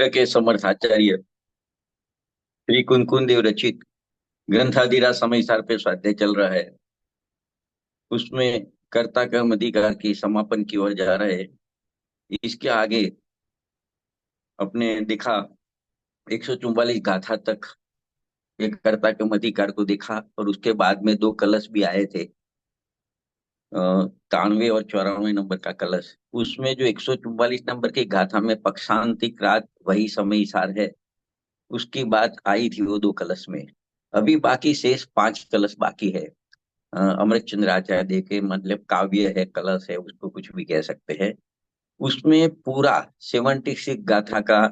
शास्त्र के समर्थाचार्य श्री कुंकुन देव रचित ग्रंथादिरा समय सार पे स्वाध्याय चल रहा है। उसमें कर्ता कर्म अधिकार की समापन की ओर जा रहे हैं। इसके आगे अपने देखा 144 गाथा तक एक कर्ता कर्म अधिकार को देखा, और उसके बाद में दो कलश भी आए थे। 93 और 94 नंबर का कलश, उसमें जो 144 नंबर की गाथा में पक्षांतिक रात वही समय सार है, उसकी बात आई थी वो दो कलश में। अभी बाकी शेष पांच कलश बाकी है। अमृत चंद्र आचार्य के मतलब काव्य है, कलश है, उसको कुछ भी कह सकते हैं। उसमें पूरा 76 गाथा का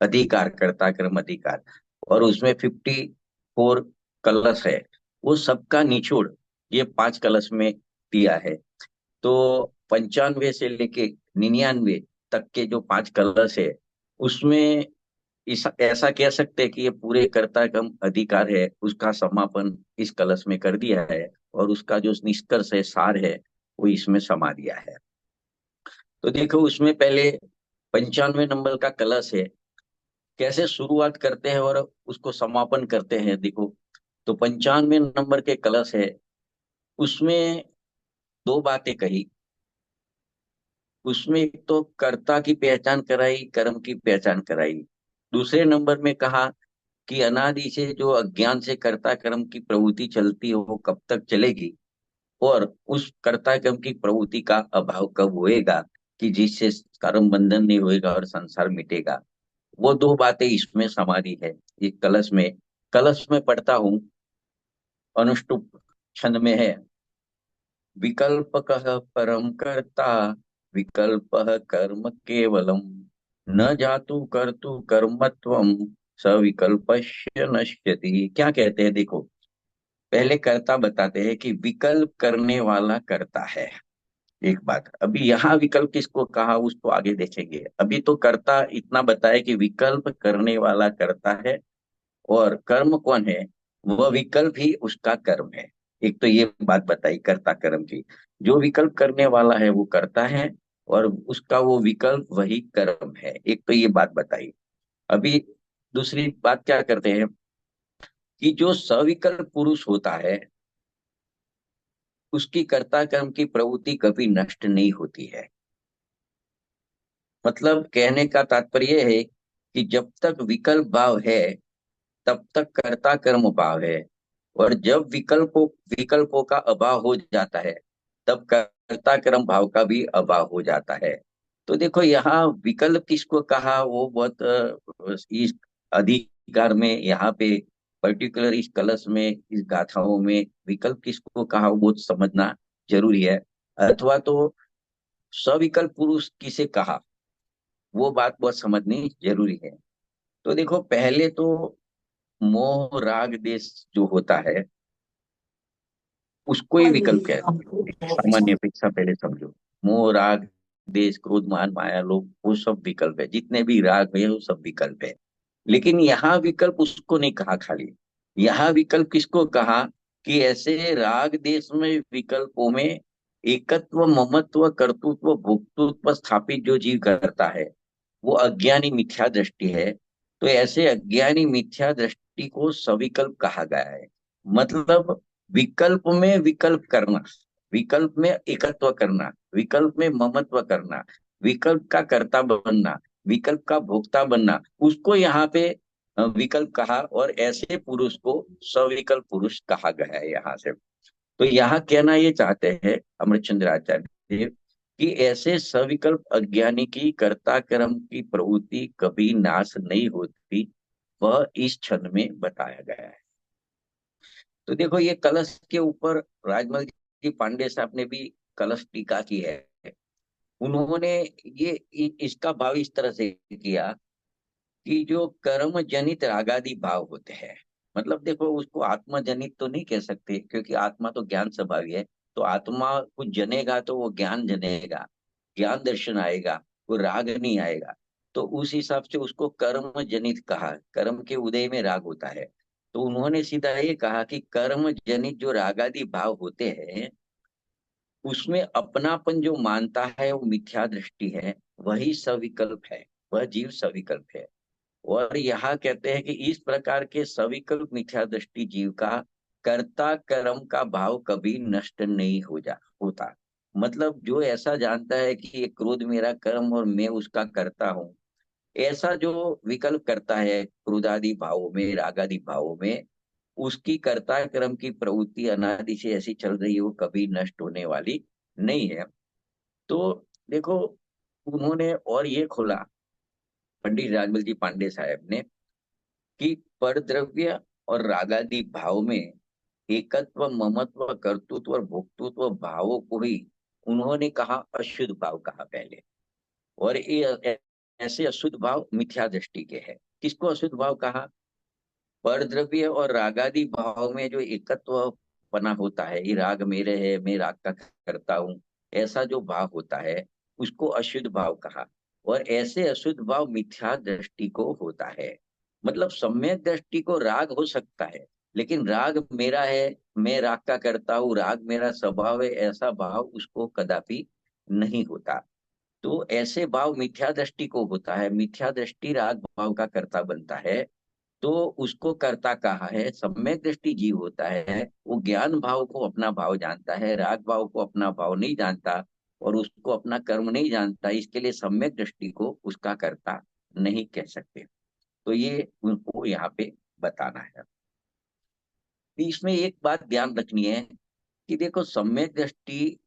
अधिकार, कर्ता कर्म अधिकार, और उसमें 54 कलश है। वो सबका निचोड़ ये पांच कलश में दिया है। तो 95 से लेके 99 तक के जो पांच कलश है, उसमें ऐसा कह सकते हैं कि ये पूरे कर्ता कर्म अधिकार है, उसका समापन इस कलश में कर दिया है, और उसका जो निष्कर्ष है, सार है, वो इसमें समा दिया है। तो देखो उसमें पहले 95 नंबर का कलश है, कैसे शुरुआत करते हैं और उसको समापन करते हैं देखो। तो 95 नंबर के कलश है, उसमें दो बातें कही। उसमें एक तो कर्ता की पहचान कराई, कर्म की पहचान कराई। दूसरे नंबर में कहा कि अनादि से जो अज्ञान से कर्ता कर्म की प्रवृत्ति चलती हो, वो कब तक चलेगी, और उस कर्ता कर्म की प्रवृत्ति का अभाव कब होएगा, कि जिससे कर्म बंधन नहीं होएगा और संसार मिटेगा। वो दो बातें इसमें समाधि है इस कलश में। कलश में पढ़ता हूं, अनुष्टुप छंद में है। विकल्प कह परम कर्ता, विकल्प कर्म केवलम, न जातु कर्तु कर्मत्वम, सविकल्पस्य नश्यति। क्या कहते हैं देखो, पहले कर्ता बताते हैं कि विकल्प करने वाला करता है। एक बात, अभी यहाँ विकल्प किसको कहा उसको आगे देखेंगे। अभी तो कर्ता इतना बताया कि विकल्प करने वाला करता है, और कर्म कौन है, वह विकल्प ही उसका कर्म है। एक तो ये बात बताई कर्ता कर्म की, जो विकल्प करने वाला है वो करता है, और उसका वो विकल्प वही कर्म है। एक तो ये बात बताई। अभी दूसरी बात क्या करते हैं कि जो सविकल्प पुरुष होता है, उसकी कर्ता कर्म की प्रवृत्ति कभी नष्ट नहीं होती है। मतलब कहने का तात्पर्य है कि जब तक विकल्प भाव है, तब तक कर्ता कर्म भाव है, और जब विकल्पों का अभाव हो जाता है, तब कर्ता कर्म भाव का भी अभाव हो जाता है। तो देखो यहाँ विकल्प किसको कहा, वो बहुत इस अधिकार में यहाँ पे पर्टिकुलर इस कलश में, इस गाथाओं में विकल्प किसको कहा वो बहुत समझना जरूरी है। अथवा तो सविकल्प पुरुष किसे कहा, वो बात बहुत समझनी जरूरी है। तो देखो पहले तो मोह राग देश जो होता है, उसको ही विकल्प कहते हैं। सामान्य अपेक्षा पहले समझो। मोह राग देश क्रोध मान माया लोभ, वो सब विकल्प है। जितने भी राग है वो सब विकल्प है। लेकिन यहाँ विकल्प उसको नहीं कहा खाली। यहाँ विकल्प किसको कहा कि ऐसे राग देश में विकल्पों में एकत्व ममत्व कर्तृत्व भोक्तृत्व स्थापित जो जीव करता है, वो अज्ञानी मिथ्या दृष्टि है। तो ऐसे अज्ञानी मिथ्या दृष्टि को सविकल्प कहा गया है। मतलब विकल्प में विकल्प करना, विकल्प में एकत्व करना, विकल्प में ममत्व करना, विकल्प का कर्ता बनना, विकल्प का भोक्ता बनना, उसको यहाँ पे विकल्प कहा, और ऐसे पुरुष को सविकल्प पुरुष कहा गया है यहाँ से। तो यहाँ कहना ये चाहते हैं अमृतचंद्र आचार्य कि ऐसे सविकल्प अज्ञानी की कर्ता कर्म की प्रवृत्ति कभी नाश नहीं होती, वह इस छंद में बताया गया है। तो देखो ये कलश के ऊपर राजमल जी पांडे साहब ने भी कलश टीका की है। उन्होंने ये इसका भाव इस तरह से किया कि जो कर्म जनित रागादि भाव होते हैं, मतलब देखो उसको आत्मा जनित तो नहीं कह सकते, क्योंकि आत्मा तो ज्ञान स्वभावी है। तो आत्मा कुछ जनेगा तो वो ज्ञान जनेगा, ज्ञान दर्शन आएगा, वो राग नहीं आएगा। तो उस हिसाब से उसको कर्म जनित कहा, कर्म के उदय में राग होता है। तो उन्होंने सीधा ये कहा कि कर्म जनित जो रागादि भाव होते हैं, उसमें अपनापन जो मानता है वो मिथ्या दृष्टि है, वही सविकल्प है, वह जीव सविकल्प है। और यहाँ कहते हैं कि इस प्रकार के सविकल्प मिथ्या दृष्टि जीव का कर्ता कर्म का भाव कभी नष्ट नहीं होता। मतलब जो ऐसा जानता है कि ये क्रोध मेरा कर्म और मैं उसका करता हूँ, ऐसा जो विकल्प करता है क्रोधादि भावों में, रागादि भावों में, उसकी कर्ता कर्म की प्रवृत्ति अनादि से ऐसी चल रही है, वो कभी नष्ट होने वाली नहीं है। तो देखो, उन्होंने और ये खोला पंडित राजमल जी पांडे साहब ने कि परद्रव्य और रागादि भाव में एकत्व, ममत्व, कर्तृत्व और भोक्तृत्व भावों को ही उन्होंने कहा अशुद्ध भाव कहा पहले। और ये ऐसे अशुद्ध भाव मिथ्या दृष्टि के हैं। किसको अशुद्ध भाव कहा? परद्रव्य और रागादि भाव में जो एकत्व बना होता है, ये राग मेरे है, मैं राग का करता हूँ, ऐसा जो भाव होता है उसको अशुद्ध भाव कहा। और ऐसे अशुद्ध भाव मिथ्या दृष्टि को होता है। मतलब सम्यक दृष्टि को राग हो सकता है, लेकिन राग मेरा है, मैं राग का करता हूँ, राग मेरा स्वभाव है, ऐसा भाव उसको कदापि नहीं होता। तो ऐसे भाव मिथ्या दृष्टि को होता है। मिथ्या दृष्टि राग भाव का कर्ता बनता है, तो उसको कर्ता कहा है। सम्यक दृष्टि जीव होता है, वो ज्ञान भाव को अपना भाव जानता है, राग भाव को अपना भाव नहीं जानता और उसको अपना कर्म नहीं जानता। इसके लिए सम्यक दृष्टि को उसका कर्ता नहीं कह सकते। तो ये उनको यहाँ पे बताना है। तो इसमें एक बात ध्यान रखनी है कि देखो, सम्यक दृष्टि,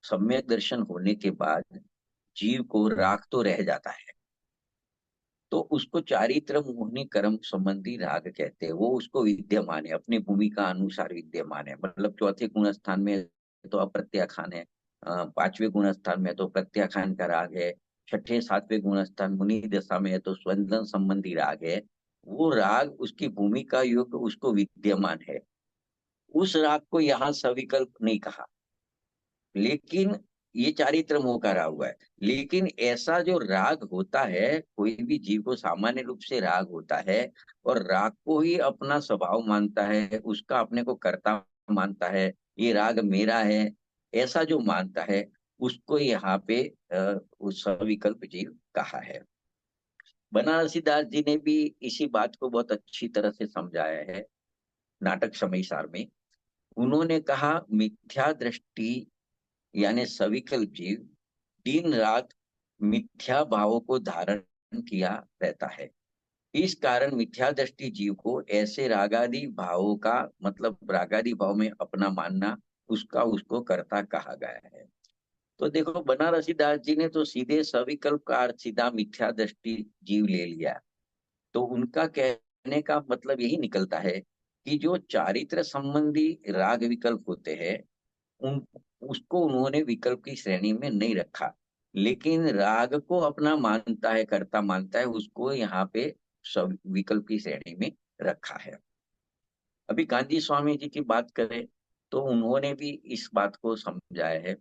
सम्यक दर्शन होने के बाद जीव को राग तो रह जाता है, तो उसको चारित्र मोहिनी कर्म संबंधी राग कहते हैं। वो उसको विद्यमान है, अपनी भूमिका अनुसार विद्यमान है। मतलब चौथे गुण स्थान में तो अप्रत्याखान है, पांचवें गुण स्थान में तो प्रत्याखान का राग है, छठे सातवें गुण स्थान मुनि दशा में है तो स्वंदन संबंधी राग है। वो राग उसकी भूमिका युक्त उसको विद्यमान है। उस राग को यहाँ सविकल्प नहीं कहा, लेकिन ये चारित्र मोह करा हुआ है। लेकिन ऐसा जो राग होता है, कोई भी जीव को सामान्य रूप से राग होता है और राग को ही अपना स्वभाव मानता है, उसका अपने को कर्ता मानता है, ये राग मेरा है, ऐसा जो मानता है उसको यहाँ पे उस सविकल्प जीव कहा है। बनारसी दास जी ने भी इसी बात को बहुत अच्छी तरह से समझाया है नाटक समय सार में। उन्होंने कहा मिथ्या दृष्टि यानी सविकल्प जीव दिन रात मिथ्या भावों को धारण किया रहता है। इस कारण मिथ्या दृष्टि जीव को ऐसे रागादि भावों का, मतलब रागादि भाव में अपना मानना, उसका उसको कर्ता कहा गया है। तो देखो, बनारसी दास जी ने तो सीधे सविकल्प का अर्थ सीधा मिथ्या दृष्टि जीव ले लिया। तो उनका कहने का मतलब यही निकलता है कि जो चारित्र संबंधी राग विकल्प होते हैं, उन उसको उन्होंने विकल्प की श्रेणी में नहीं रखा, लेकिन राग को अपना मानता है, कर्ता मानता है, उसको यहाँ पे सब विकल्प की श्रेणी में रखा है। अभी गांधी स्वामी जी की बात करें तो उन्होंने भी इस बात को समझाया है।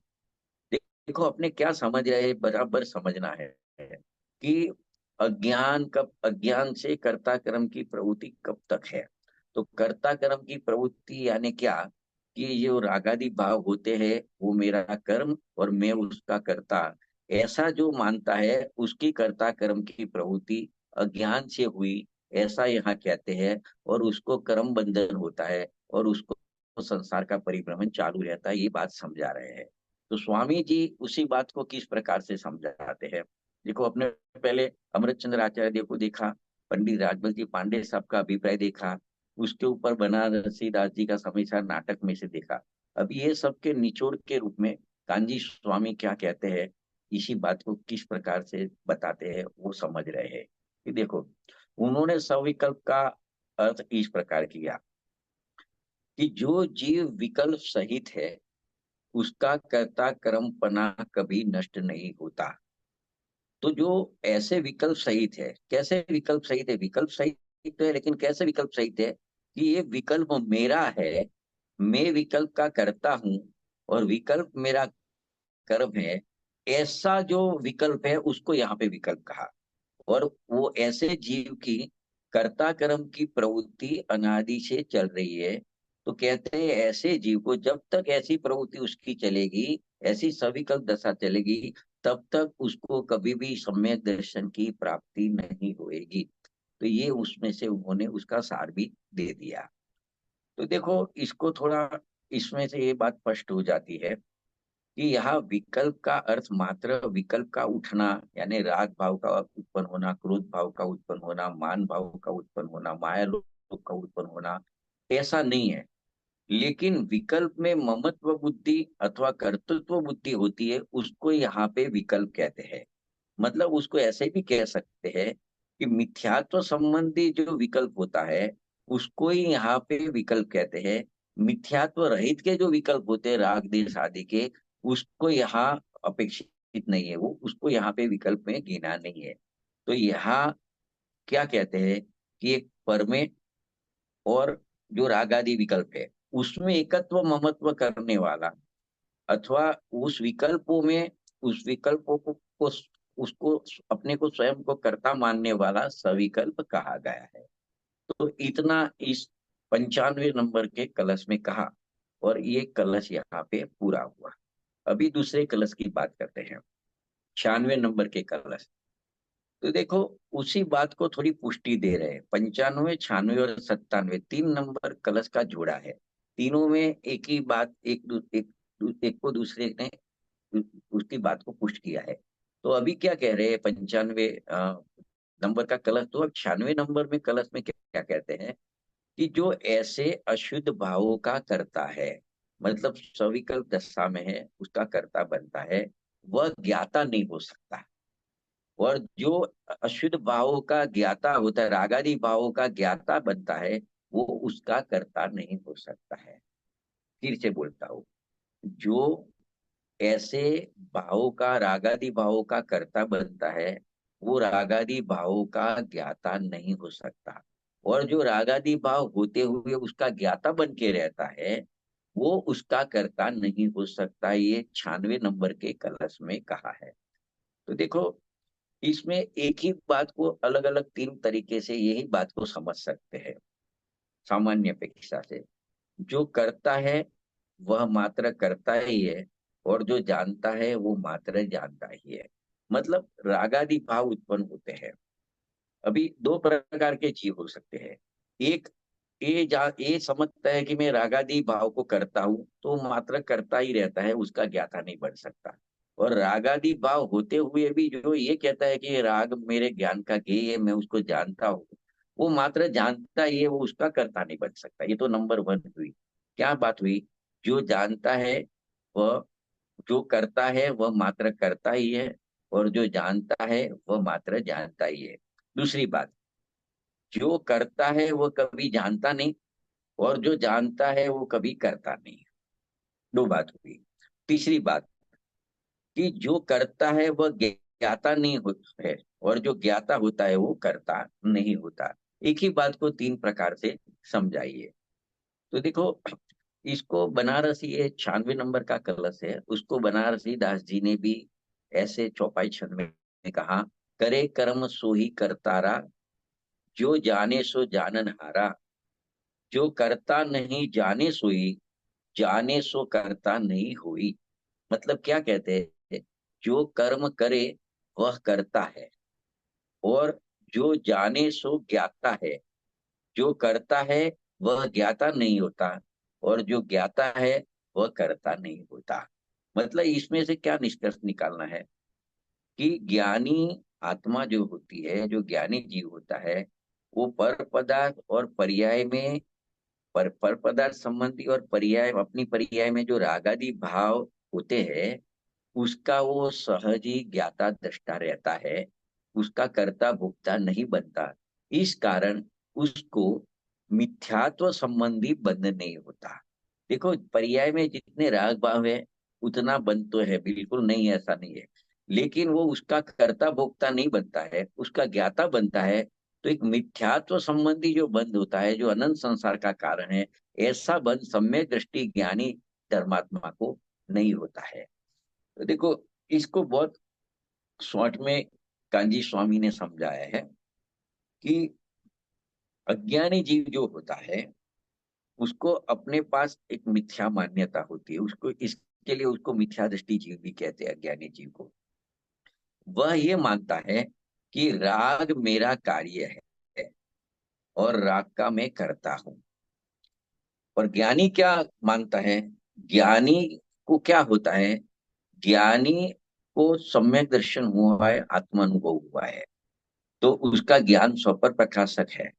देखो, अपने क्या समझ रहे हैं बराबर समझना है कि अज्ञान से कर्ता कर्म की प्रवृत्ति कब तक है। तो कर्ता कर्म की प्रवृत्ति यानी क्या, कि जो रागादि भाव होते हैं वो मेरा कर्म और मैं उसका कर्ता, ऐसा जो मानता है उसकी कर्ता कर्म की प्रवृत्ति अज्ञान से हुई, ऐसा यहाँ कहते हैं। और उसको कर्म बंधन होता है और उसको संसार का परिभ्रमण चालू रहता है, ये बात समझा रहे हैं। तो स्वामी जी उसी बात को किस प्रकार से समझाते हैं, देखो, अपने पहले अमृत चंद्र आचार्य को देखा, पंडित राजमल जी पांडे साहब का अभिप्राय देखा, उसके ऊपर बनारसी दास जी का समय नाटक में से देखा। अब ये सब के निचोड़ के रूप में कांजी स्वामी क्या कहते हैं, इसी बात को किस प्रकार से बताते हैं वो समझ रहे हैं। कि देखो, उन्होंने सविकल्प का अर्थ इस प्रकार किया कि जो जीव विकल्प सहित है उसका कर्ता कर्मपना कभी नष्ट नहीं होता। तो जो ऐसे विकल्प सहित है, कैसे विकल्प सहित है? विकल्प सहित है, लेकिन कैसे विकल्प सहित है कि ये विकल्प मेरा है, मैं विकल्प का करता हूं और विकल्प मेरा कर्म है, ऐसा जो विकल्प है उसको यहाँ पे विकल्प कहा। और वो ऐसे जीव की कर्ता कर्म की प्रवृत्ति अनादि से चल रही है। तो कहते हैं ऐसे जीव को जब तक ऐसी प्रवृत्ति उसकी चलेगी, ऐसी सविकल्प दशा चलेगी, तब तक उसको कभी भी सम्यक दर्शन की प्राप्ति नहीं होएगी। तो ये उसमें से उन्होंने उसका सार भी दे दिया। तो देखो इसको थोड़ा, इसमें से ये बात स्पष्ट हो जाती है कि यहाँ विकल्प का अर्थ मात्र विकल्प का उठना, यानी राग भाव का उत्पन्न होना, क्रोध भाव का उत्पन्न होना, मान भाव का उत्पन्न होना, माया लोभ का उत्पन्न होना, ऐसा नहीं है। लेकिन विकल्प में ममत्व बुद्धि अथवा कर्तृत्व बुद्धि होती है, उसको यहाँ पे विकल्प कहते हैं। मतलब उसको ऐसे भी कह सकते हैं कि मिथ्यात्व संबंधी जो विकल्प होता है उसको ही यहाँ पे विकल्प कहते हैं। मिथ्यात्व रहित के जो विकल्प होते हैं राग देश आदि के, उसको यहाँ अपेक्षित नहीं है, वो उसको यहाँ पे विकल्प में गिना नहीं है। तो यहाँ क्या कहते हैं कि एक परमे और जो राग आदि विकल्प है उसमें एकत्व ममत्व करने वाला, अथवा उस विकल्पों में, उस विकल्पों को उसको अपने को स्वयं को कर्ता मानने वाला सविकल्प कहा गया है। तो इतना इस 95 नंबर के कलश में कहा, और ये कलश यहाँ पे पूरा हुआ। अभी दूसरे कलश की बात करते हैं, 96 नंबर के कलश। तो देखो उसी बात को थोड़ी पुष्टि दे रहे हैं। 95, 96 और 97 तीन नंबर कलश का जोड़ा है। तीनों में एक ही बात, एक को दूसरे ने उसकी बात को पुष्ट किया है। तो अभी क्या कह रहे हैं 95 नंबर का कलश, तो अब 96 नंबर में कलश में क्या क्या कहते हैं कि जो ऐसे अशुद्ध भावों का करता है, मतलब सविकल्प दशा में है उसका कर्ता बनता है, वह ज्ञाता नहीं हो सकता। और जो अशुद्ध भावों का ज्ञाता होता है, रागादि भावों का ज्ञाता बनता है, वो उसका कर्ता नहीं हो सकता है। फिर से बोलता हूँ, जो ऐसे भावों का, रागादि भावों का कर्ता बनता है, वो रागादि भावों का ज्ञाता नहीं हो सकता। और जो रागादि भाव होते हुए उसका ज्ञाता बन के रहता है, वो उसका कर्ता नहीं हो सकता। ये 96 नंबर के कलश में कहा है। तो देखो इसमें एक ही बात को अलग अलग तीन तरीके से यही बात को समझ सकते हैं सामान्य अपेक्षा से। जो करता है वह मात्र करता ही है, और जो जानता है वो मात्र जानता ही है। मतलब रागादि भाव उत्पन्न होते हैं। अभी दो प्रकार के जीव हो सकते हैं। एक, ये समझता है कि मैं रागादि भाव को करता हूं, तो मात्र करता ही रहता है, उसका ज्ञाता नहीं बन सकता। और रागादि भाव होते हुए भी जो ये कहता है कि ये राग मेरे ज्ञान का गेय है, मैं उसको जानता हूँ, वो मात्र जानता ही है, वो उसका कर्ता नहीं बन सकता। ये तो नंबर वन हुई। क्या बात हुई? जो जानता है वह, जो करता है वह मात्र करता ही है, और जो जानता है वह मात्र जानता ही है। दूसरी बात, जो करता है वह कभी जानता नहीं, और जो जानता है वो कभी करता नहीं। दो बात हुई। तीसरी बात कि जो करता है वह ज्ञाता नहीं होता है, और जो ज्ञाता होता है वो करता नहीं होता। एक ही बात को तीन प्रकार से समझाइए। तो देखो इसको बनारसी, ये 96 नंबर का कलश है, उसको बनारसी दास जी ने भी ऐसे चौपाई छंद में कहा, करे कर्म सो ही करतारा, जो जाने सो जानन हारा, जो करता नहीं जाने सोई, जाने सो करता नहीं हुई। मतलब क्या कहते हैं, जो कर्म करे वह करता है, और जो जाने सो ज्ञाता है। जो करता है वह ज्ञाता नहीं होता, और जो ज्ञाता है वह करता नहीं होता। मतलब इसमें से क्या निष्कर्ष निकालना है कि ज्ञानी आत्मा जो होती है, जो ज्ञानी जीव होता है, वो पर पदार्थ और पर्याय में, पर पदार्थ संबंधी और पर्याय, अपनी पर्याय में जो रागादि भाव होते हैं, उसका वो सहज ही ज्ञाता दृष्टा रहता है, उसका कर्ता भोक्ता नहीं बनता। इस कारण उसको मिथ्यात्व संबंधी बंध नहीं होता। देखो पर्याय में जितने राग भाव है उतना बंध तो है, बिल्कुल नहीं ऐसा नहीं है, लेकिन वो उसका कर्ता भोक्ता नहीं बनता है, उसका ज्ञाता बनता है। तो एक मिथ्यात्व संबंधी जो बंध होता है, जो अनंत संसार का कारण है, ऐसा बंध सम्यक दृष्टि ज्ञानी धर्मात्मा को नहीं होता है। तो देखो इसको बहुत शॉर्ट में कांजी स्वामी ने समझाया है कि अज्ञानी जीव जो होता है उसको अपने पास एक मिथ्या मान्यता होती है, उसको इसके लिए उसको मिथ्या दृष्टि जीव भी कहते हैं अज्ञानी जीव को। वह ये मानता है कि राग मेरा कार्य है, और राग का मैं करता हूँ। और ज्ञानी क्या मानता है? ज्ञानी को क्या होता है? ज्ञानी को सम्यक दर्शन हुआ है, आत्मानुभव हुआ है, तो उसका ज्ञान स्वपर प्रकाशक है।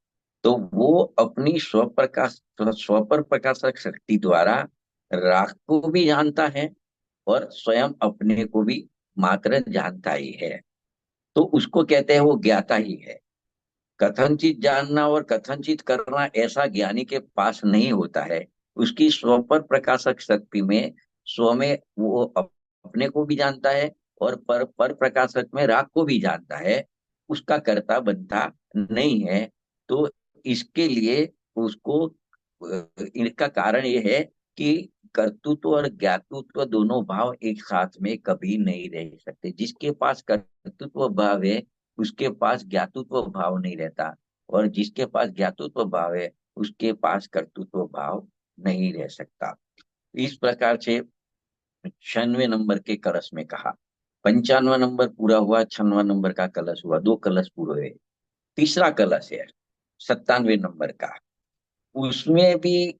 तो वो अपनी स्वपर प्रकाशक शक्ति द्वारा राग को भी जानता है और स्वयं अपने को भी मात्र जानता ही है। तो उसको कहते हैं वो ज्ञाता ही है। कथनचित जानना और कथनचित करना ऐसा ज्ञानी के पास नहीं होता है। उसकी स्व पर प्रकाशक शक्ति में स्व में वो अपने को भी जानता है और पर प्रकाशक में राग को भी जानता है। उसका कर्ता बनता नहीं है। तो इसके लिए उसको इनका कारण ये है कि कर्तृत्व और ज्ञातृत्व दोनों भाव एक साथ में कभी नहीं रह सकते। जिसके पास कर्तृत्व भाव है उसके पास ज्ञातृत्व भाव नहीं रहता, और जिसके पास ज्ञातृत्व भाव है उसके पास कर्तृत्व भाव नहीं रह सकता। इस प्रकार से 96 नंबर के कलश में कहा। 95 नंबर पूरा हुआ, 96 नंबर का कलश हुआ, दो कलश पूरे हुए। तीसरा कलश है 97 नंबर का। उसमें भी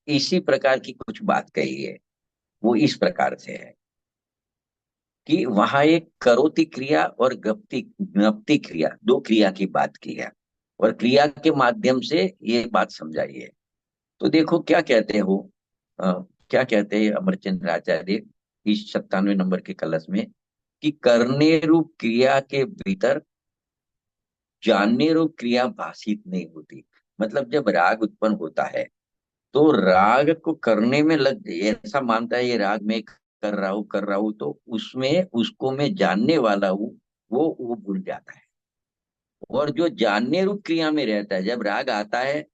इसी प्रकार की कुछ बात कही है। वो इस प्रकार से है कि वहां एक करोति क्रिया और गप्ति ज्ञप्ति क्रिया, दो क्रिया की बात की है, और क्रिया के माध्यम से ये बात समझाई है। तो देखो क्या कहते हो, अ, क्या कहते हैं अमरचंद्र आचार्य इस 97 नंबर के कलश में, कि करने रूप क्रिया के भीतर जानने रूप क्रिया भाषित नहीं होती। मतलब जब राग उत्पन्न होता है तो राग को करने में लग ऐसा मानता है, ये राग में कर रहा हूं, तो उसमें उसको मैं जानने वाला हूँ, वो भूल जाता है। और जो जानने रूप क्रिया में रहता है, जब राग आता है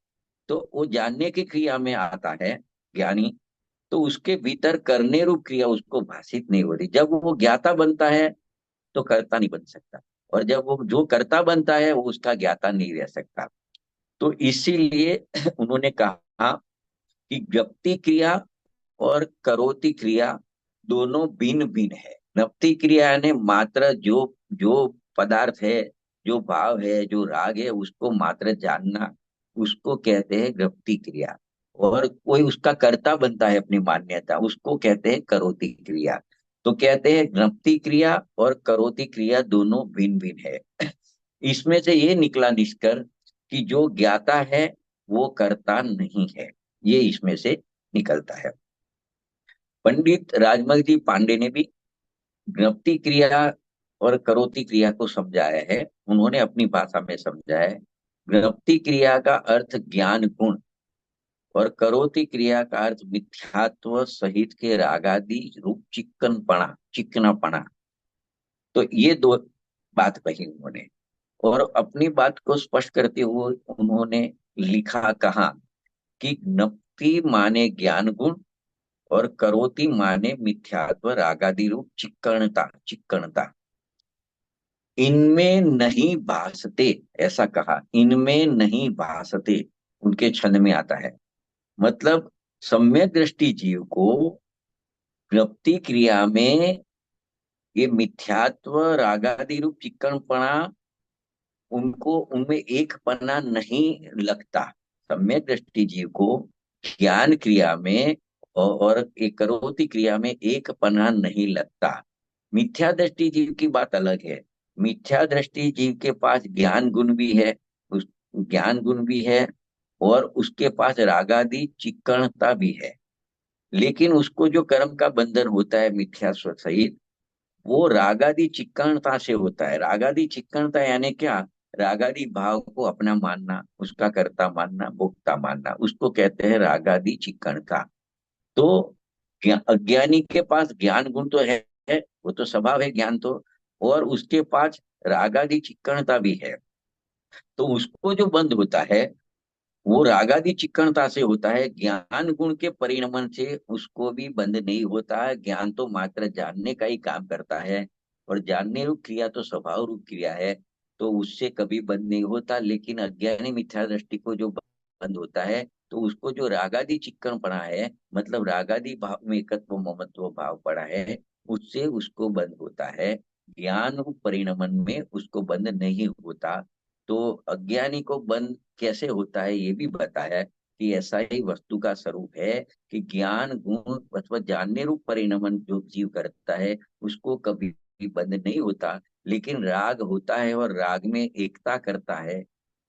तो वो जानने की क्रिया में आता है ज्ञानी, तो उसके भीतर करने रूप क्रिया उसको भाषित नहीं होती। जब वो ज्ञाता बनता है तो कर्ता नहीं बन सकता, और जब वो जो कर्ता बनता है वो उसका ज्ञाता नहीं रह सकता। तो इसीलिए उन्होंने कहा कि व्यक्ति क्रिया और करोति क्रिया दोनों भिन्न भिन्न है। नप्ति क्रिया यानी मात्र जो जो पदार्थ है, जो भाव है, जो राग है, उसको मात्र जानना, उसको कहते हैं व्यक्ति क्रिया। और कोई उसका कर्ता बनता है अपनी मान्यता, उसको कहते हैं करोति क्रिया। तो कहते हैं ज्ञप्ति क्रिया और करोति क्रिया दोनों भिन्न भिन्न है। इसमें से ये निकला निष्कर्ष कि जो ज्ञाता है वो कर्ता नहीं है। ये इसमें से निकलता है। पंडित राजमल जी पांडे ने भी ज्ञप्ति क्रिया और करोति क्रिया को समझाया है। उन्होंने अपनी भाषा में समझाया है। ज्ञप्ति क्रिया का अर्थ ज्ञान गुण और करोति क्रिया का अर्थ मिथ्यात्व सहित के रागादि रूप चिकनापना। तो ये दो बात कही उन्होंने। और अपनी बात को स्पष्ट करते हुए उन्होंने लिखा कहा कि ज्ञप्ति माने ज्ञान गुण और करोति माने मिथ्यात्व रागादि रूप चिक्कणता इनमें नहीं भासते। ऐसा कहा, इनमें नहीं भासते, उनके छंद में आता है। मतलब सम्यक दृष्टि जीव को ज्ञप्ति क्रिया में ये मिथ्यात्व रागादि रूप चिक्कणपना उनको उनमें एक पना नहीं लगता। सम्यक दृष्टि जीव को ज्ञान क्रिया में और एक करोति क्रिया में एक पना नहीं लगता। मिथ्या दृष्टि जीव की बात अलग है। मिथ्या दृष्टि जीव के पास ज्ञान गुण भी है, उस ज्ञान गुण भी है, और उसके पास रागादि चिक्कणता भी है। लेकिन उसको जो कर्म का बंधन होता है मिथ्या सहित, वो रागादि चिक्कणता से होता है। रागादि चिक्कणता यानी क्या? रागादि भाव को अपना मानना, उसका कर्ता मानना, भोक्ता मानना, उसको कहते हैं रागादि चिक्कणता। तो अज्ञानी के पास ज्ञान गुण तो है, वो तो स्वभाव है ज्ञान तो, और उसके पास रागादि चिक्कणता भी है। तो उसको जो बंध होता है वो रागादि चिक्कणता से होता है। ज्ञान गुण के परिणमन से उसको भी बंध नहीं होता है। ज्ञान तो मात्र जानने का ही काम करता है, और जानने रूप क्रिया तो स्वभाव रूप क्रिया है, तो उससे कभी बंध नहीं होता। लेकिन अज्ञानी मिथ्या दृष्टि को जो बंध होता है, तो उसको जो रागादि चिक्कण पड़ा है, मतलब रागादि भाव में एकत्व ममत्व भाव पड़ा है, उससे उसको बंध होता है। ज्ञान रूप परिणमन में उसको बंध नहीं होता। तो अज्ञानी को बंध कैसे होता है ये भी बताया कि ऐसा ही वस्तु का स्वरूप है कि ज्ञान गुण अथवा जानने रूप परिणमन जो जीव करता है उसको कभी भी बंध नहीं होता। लेकिन राग होता है और राग में एकता करता है,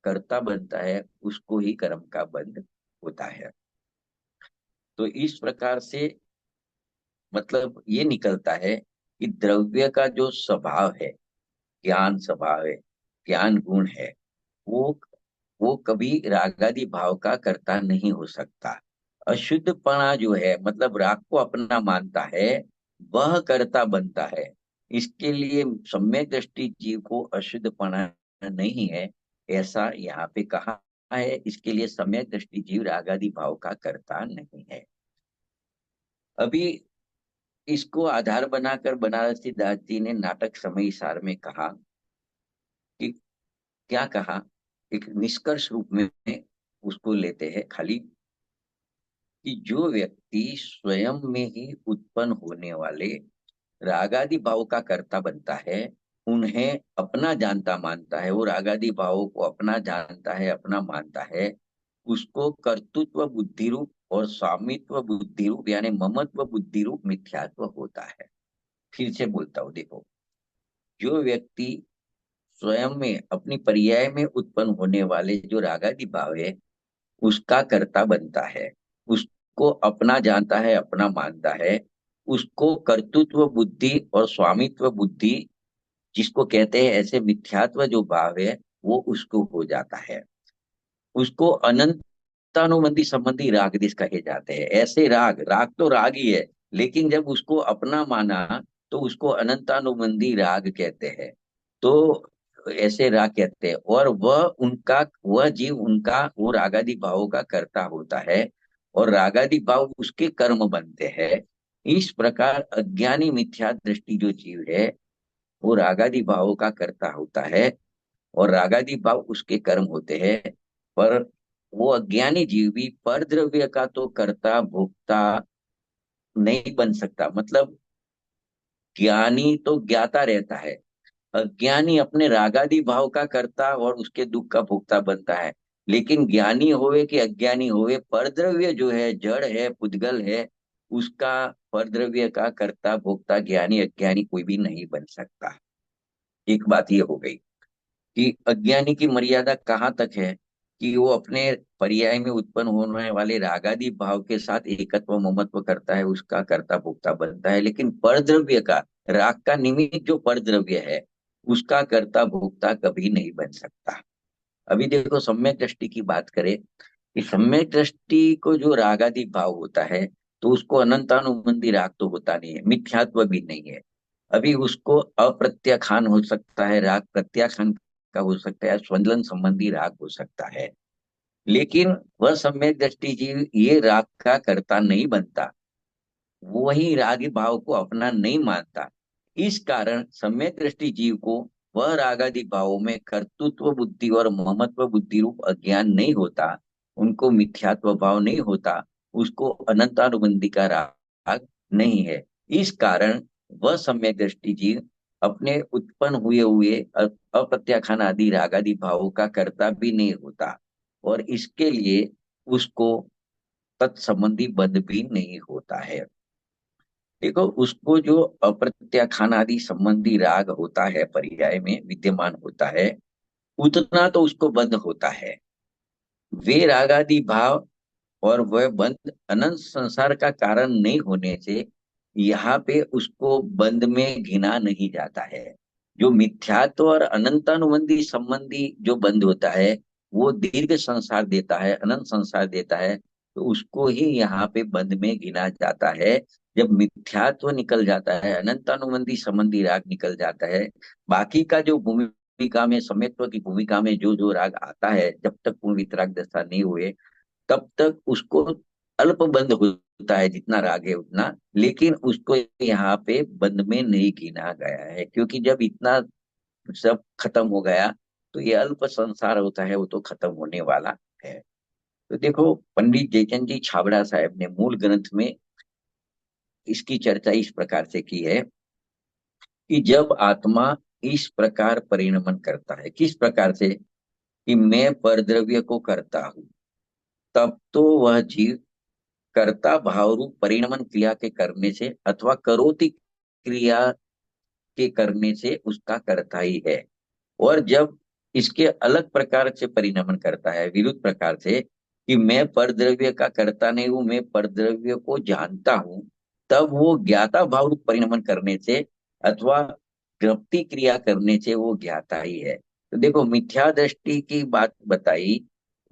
कर्ता बनता है, उसको ही कर्म का बंध होता है। तो इस प्रकार से मतलब ये निकलता है कि द्रव्य का जो स्वभाव है, ज्ञान स्वभाव है, ज्ञान गुण है, वो वो कभी रागादि भाव का कर्ता नहीं हो सकता। अशुद्धपना जो है मतलब राग को अपना मानता है, वह कर्ता बनता है। इसके लिए सम्यक दृष्टि जीव को अशुद्धपना नहीं है, ऐसा यहाँ पे कहा है। इसके लिए सम्यक दृष्टि जीव रागादि भाव का कर्ता नहीं है। अभी इसको आधार बनाकर बनारसी दास जी ने नाटक समय सार में कहा कि क्या कहा, एक निष्कर्ष रूप में उसको लेते हैं खाली, कि जो व्यक्ति स्वयं में ही उत्पन्न होने वाले रागादि भाव का कर्ता बनता है, उन्हें अपना जानता मानता है, वो रागादि भावों को अपना जानता है, अपना मानता है, उसको कर्तृत्व बुद्धि रूप और स्वामित्व बुद्धि रूप यानी ममत्व बुद्धि रूप मिथ्यात्व होता है। फिर से बोलता हूं, देखो, जो व्यक्ति स्वयं में अपनी पर्याय में उत्पन्न होने वाले जो रागादि भाव है उसका कर्ता बनता है, उसको अपना जानता है, अपना मानता है, उसको कर्तृत्व बुद्धि और स्वामित्व बुद्धि जिसको कहते हैं, ऐसे मिथ्यात्व जो भाव है वो उसको हो जाता है। उसको अनंतानुबंधी संबंधी राग दिस कहे जाते हैं। ऐसे राग, राग तो राग ही है, लेकिन जब उसको अपना माना तो उसको अनंतानुबंधी राग कहते हैं। तो ऐसे राग कहते हैं, और वह जीव उनका वो रागादि भावों का कर्ता होता है, और रागादि भाव उसके कर्म बनते हैं। इस प्रकार अज्ञानी मिथ्या दृष्टि जो जीव है वो रागादि भावों का कर्ता होता है, और रागादि भाव उसके कर्म होते हैं। पर वो अज्ञानी जीव भी पर द्रव्य का तो कर्ता भोक्ता नहीं बन सकता। मतलब ज्ञानी तो ज्ञाता रहता है, अज्ञानी अपने रागादि भाव का कर्ता और उसके दुख का भोक्ता बनता है। लेकिन ज्ञानी होवे कि अज्ञानी होवे, परद्रव्य जो है, जड़ है, पुद्गल है, उसका परद्रव्य का कर्ता भोक्ता ज्ञानी अज्ञानी कोई भी नहीं बन सकता। एक बात ये हो गई कि अज्ञानी की मर्यादा कहाँ तक है कि वो अपने पर्याय में उत्पन्न होने वाले रागादि भाव के साथ एकत्व ममत्व करता है, उसका कर्ता भोक्ता बनता है। लेकिन परद्रव्य का, राग का निमित्त जो परद्रव्य है, उसका कर्ता भोक्ता कभी नहीं बन सकता। अभी देखो, सम्यक दृष्टि की बात करें कि सम्यक दृष्टि को जो रागादि भाव होता है तो उसको अनंतानुबंधी राग तो होता नहीं है, मिथ्यात्व भी नहीं है। अभी उसको अप्रत्याखान हो सकता है, राग प्रत्याखान का हो सकता है, स्वंदलन संबंधी राग हो सकता है। लेकिन वह सम्यक दृष्टि जीव ये राग का कर्ता नहीं बनता, वही रागी भाव को अपना नहीं मानता। इस कारण सम्यक दृष्टि जीव को वह रागादि भावों में कर्तृत्व बुद्धि और ममत्व बुद्धि रूप अज्ञान नहीं होता, उनको मिथ्यात्व भाव नहीं होता, उसको अनंतानुबंधी का राग नहीं है। इस कारण वह सम्यक दृष्टि जीव अपने उत्पन्न हुए हुए अप्रत्याखान आदि रागादि भावों का कर्ता भी नहीं होता, और इसके लिए उसको तत्संबंधी बंध भी नहीं होता है। देखो, उसको जो अप्रत्याखान आदि संबंधी राग होता है, पर्याय में विद्यमान होता है, उतना तो उसको बंध होता है। वे रागादि भाव और वह बंध अनंत संसार का कारण नहीं होने से यहाँ पे उसको बंध में गिना नहीं जाता है। जो मिथ्यात्व और अनंतानुबंधी संबंधी जो बंध होता है वो दीर्घ संसार देता है, अनंत संसार देता है, तो उसको ही यहाँ पे बंध में गिना जाता है। जब मिथ्यात्व निकल जाता है, अनंतानुबंधी संबंधी राग निकल जाता है, बाकी का जो भूमिका में, समेत्व की भूमिका में जो जो राग आता है, जब तक पूर्ण वितराग दशा नहीं हुए तब तक उसको अल्प बंद होता है, जितना राग है उतना। लेकिन उसको यहाँ पे बंद में नहीं गिना गया है, क्योंकि जब इतना सब खत्म हो गया तो ये अल्प संसार होता है वो तो खत्म होने वाला है। तो देखो, पंडित जयचंद जी छाबड़ा साहब ने मूल ग्रंथ में इसकी चर्चा इस प्रकार से की है कि जब आत्मा इस प्रकार परिणमन करता है, किस प्रकार से, कि मैं परद्रव्य को करता हूँ, तब तो वह जीव कर्ता भाव रूप परिणमन क्रिया के करने से अथवा करोति क्रिया के करने से उसका कर्ता ही है। और जब इसके अलग प्रकार से परिणमन करता है, विरुद्ध प्रकार से, कि मैं परद्रव्य का कर्ता नहीं हूं, मैं परद्रव्य को जानता हूं, तब वो ज्ञाता भाव रूप परिणमन करने से अथवा ज्ञप्ति क्रिया करने से वो ज्ञाता ही है। तो देखो, मिथ्या दृष्टि की बात बताई,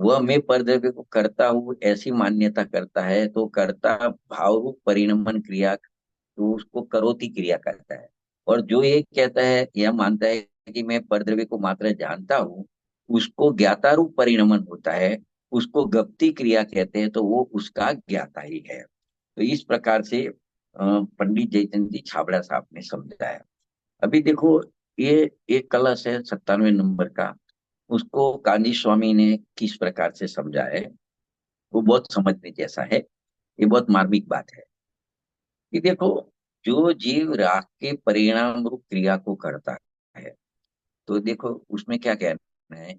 वह मैं परद्रव्य को करता हूँ ऐसी मान्यता करता है, तो कर्ता भाव रूप परिणमन क्रिया, तो उसको करोति क्रिया करता है। और जो ये कहता है, यह मानता है कि मैं परद्रव्य को मात्र जानता हूँ, उसको ज्ञाता रूप परिणमन होता है, उसको गप्ति क्रिया कहते हैं, तो वो उसका ज्ञाता ही है। तो इस प्रकार से पंडित जयचंद जी छाबड़ा साहब ने समझाया। अभी देखो, ये एक कलश है 97 नंबर का, उसको कांजी स्वामी ने किस प्रकार से समझा है, वो बहुत समझने जैसा है। ये बहुत मार्मिक बात है कि देखो, जो जीव राग के परिणाम रूप क्रिया को करता है, तो देखो उसमें क्या कहना है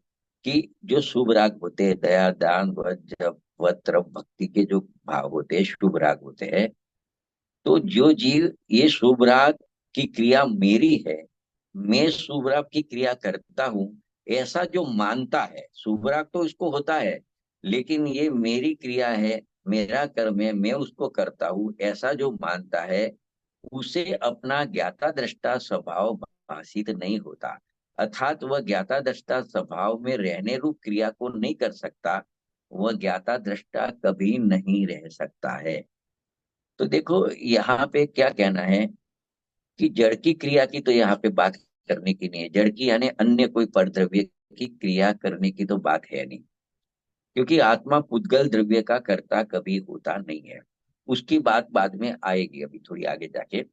कि जो शुभ राग होते हैं, दया दान वध जप वत तरफ भक्ति के जो भाव होते हैं, शुभ राग होते हैं, तो जो जीव ये शुभ राग की क्रिया मेरी है, मैं शुभ राग की क्रिया करता हूँ, ऐसा जो मानता है, शुभ राग तो इसको होता है, लेकिन ये मेरी क्रिया है, मेरा कर्म है, मैं उसको करता हूँ, ऐसा जो मानता है, उसे अपना ज्ञाता दृष्टा स्वभाव भाषित नहीं होता। अर्थात वह ज्ञाता दृष्टा स्वभाव में रहने रूप क्रिया को नहीं कर सकता, वह ज्ञाता दृष्टा कभी नहीं रह सकता है। तो देखो, यहाँ पे क्या कहना है कि जड़ की क्रिया की तो यहाँ पे बात करने की नहीं है, जड़ की यानी अन्य कोई परद्रव्य की क्रिया करने की तो बात है नहीं, क्योंकि आत्मा पुद्गल द्रव्य का कर्ता कभी होता नहीं है। उसकी बात बाद में आएगी, अभी थोड़ी आगे जाके।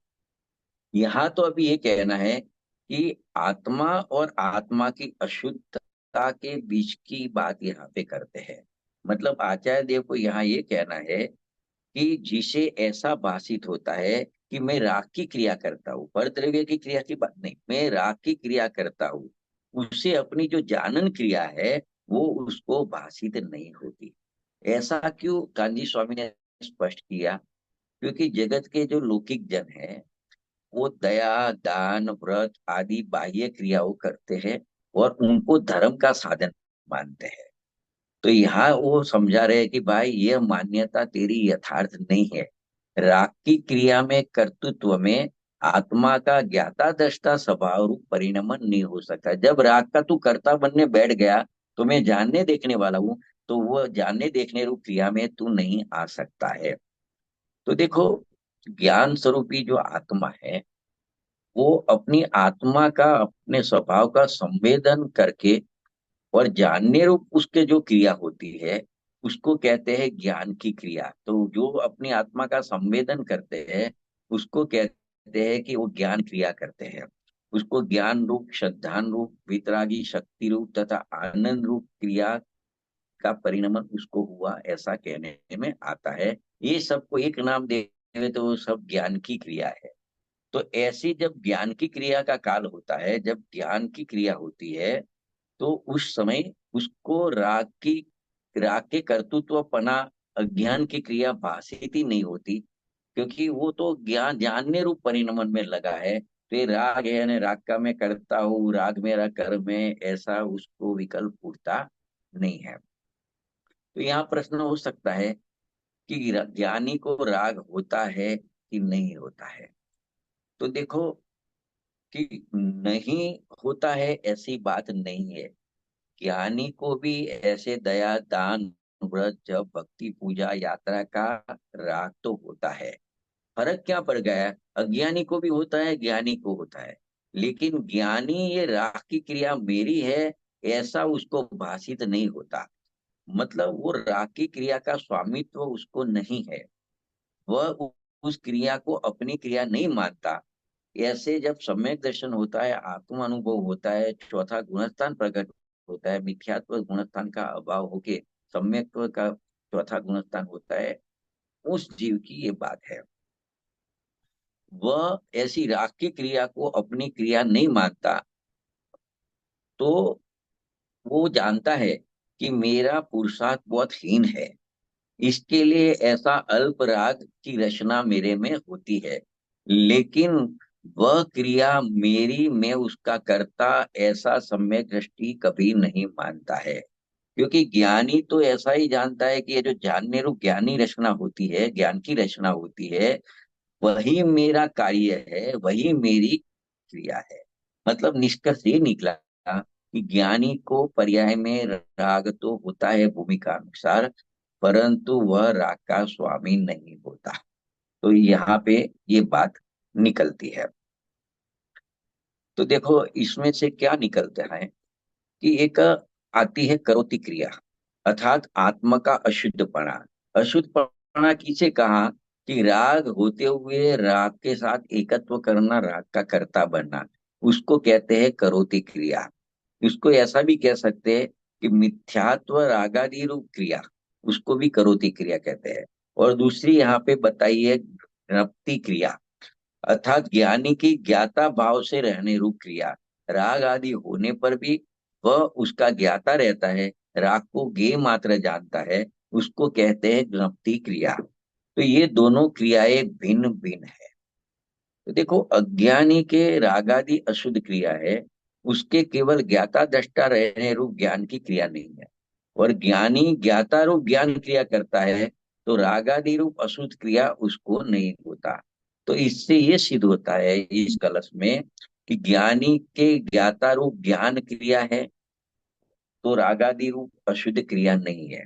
यहाँ तो अभी ये कहना है कि आत्मा और आत्मा की अशुद्धता के बीच की बात यहाँ पे करते हैं। मतलब आचार्य देव को यहाँ ये कहना है कि जिसे ऐसा भाषित होता है कि मैं राग की क्रिया करता हूँ, परद्रव्य की क्रिया की बात नहीं, मैं राग की क्रिया करता हूँ, उसे अपनी जो जानन क्रिया है वो उसको भाषित नहीं होती। ऐसा क्यों कांजी स्वामी ने स्पष्ट किया? क्योंकि जगत के जो लौकिक जन है, वो दया दान व्रत आदि बाह्य क्रियाओं करते हैं और उनको धर्म का साधन मानते हैं। तो यहाँ वो समझा रहे हैं कि भाई, यह मान्यता तेरी यथार्थ नहीं है। राग की क्रिया में कर्तृत्व में आत्मा का ज्ञाता दृष्टा स्वभाव रूप परिणमन नहीं हो सकता। जब राग का तू कर्ता बनने बैठ गया, तो मैं जानने देखने वाला हूं, तो वो जानने देखने रूप क्रिया में तू नहीं आ सकता है। तो देखो, ज्ञान स्वरूपी जो आत्मा है, वो अपनी आत्मा का, अपने स्वभाव का संवेदन करके और जानने रूप उसके जो क्रिया होती है, उसको कहते हैं ज्ञान की क्रिया। तो जो अपनी आत्मा का संवेदन करते हैं, उसको कहते हैं कि वो ज्ञान क्रिया करते हैं। उसको ज्ञान रूप, श्रद्धान रूप, वितरागी शक्ति रूप तथा आनंद रूप क्रिया का परिणमन उसको हुआ, ऐसा कहने में आता है। ये सबको एक नाम दे तो वो सब ज्ञान की क्रिया है। तो ऐसी जब ज्ञान की क्रिया का काल होता है, जब ज्ञान की क्रिया होती है, तो उस समय उसको राग के कर्तृत्वपना, अज्ञान की क्रिया भाषित ही नहीं होती, क्योंकि वो तो ज्ञान जानने रूप परिणमन में लगा है। तो ये राग है, यानी राग का मैं करता हूँ, राग मेरा कर्म है, ऐसा उसको विकल्प उठता नहीं है। तो यहाँ प्रश्न हो सकता है कि ज्ञानी को राग होता है कि नहीं होता है? तो देखो, कि नहीं होता है ऐसी बात नहीं है। ज्ञानी को भी ऐसे दया दान व्रत जप भक्ति पूजा यात्रा का राग तो होता है। फर्क क्या पड़ गया है? अज्ञानी को भी होता है, ज्ञानी को होता है, लेकिन ज्ञानी ये राग की क्रिया मेरी है ऐसा उसको भाषित नहीं होता। मतलब वो राग की क्रिया का स्वामित्व उसको नहीं है, वह उस क्रिया को अपनी क्रिया नहीं मानता। ऐसे जब सम्यक दर्शन होता है, आत्म अनुभव होता है, चौथा गुणस्थान प्रकट होता है, मिथ्यात्व गुणस्थान का अभाव होके सम्यक्त्व का चौथा गुणस्थान होता है, उस जीव की ये बात है। वह ऐसी राग की क्रिया को अपनी क्रिया नहीं मानता, तो वो जानता है कि मेरा पुरुषार्थ बहुत हीन है, इसके लिए ऐसा अल्प राग की रचना मेरे में होती है, लेकिन वह क्रिया मेरी, मैं उसका कर्ता, ऐसा सम्यक दृष्टि कभी नहीं मानता है। क्योंकि ज्ञानी तो ऐसा ही जानता है कि ये जो जानने रूप ज्ञानी रचना होती है, ज्ञान की रचना होती है, वही मेरा कार्य है, वही मेरी क्रिया है। मतलब निष्कर्ष ये निकला कि ज्ञानी को पर्याय में राग तो होता है भूमिका अनुसार, परंतु वह राग का स्वामी नहीं होता। तो यहाँ पे ये बात निकलती है। तो देखो इसमें से क्या निकलता है कि एक आती है करोति क्रिया, अर्थात आत्मा का अशुद्धपना। अशुद्धपना किसे कहा? कि राग होते हुए राग के साथ एकत्व करना, राग का कर्ता बनना, उसको कहते हैं करोति क्रिया। इसको ऐसा भी कह सकते हैं कि मिथ्यात्व रागादि रूप क्रिया, उसको भी करोति क्रिया कहते हैं। और दूसरी यहाँ पे बताई है ज्ञप्ति क्रिया, अर्थात ज्ञानी की ज्ञाता भाव से रहने रूप क्रिया। राग आदि होने पर भी वह उसका ज्ञाता रहता है, राग को ज्ञेय मात्र जानता है, उसको कहते हैं ज्ञप्ति क्रिया। तो ये दोनों क्रियाएं भिन्न भिन्न है। तो देखो अज्ञानी के रागादि अशुद्ध क्रिया है, उसके केवल ज्ञाता दृष्टा रहने रूप ज्ञान की क्रिया नहीं है। और ज्ञानी ज्ञाता रूप ज्ञान क्रिया करता है, तो रागादि रूप अशुद्ध क्रिया उसको नहीं होता। तो इससे ये सिद्ध होता है इस कलश में कि ज्ञानी के ज्ञाता रूप ज्ञान क्रिया है, तो रागादि रूप अशुद्ध क्रिया नहीं है।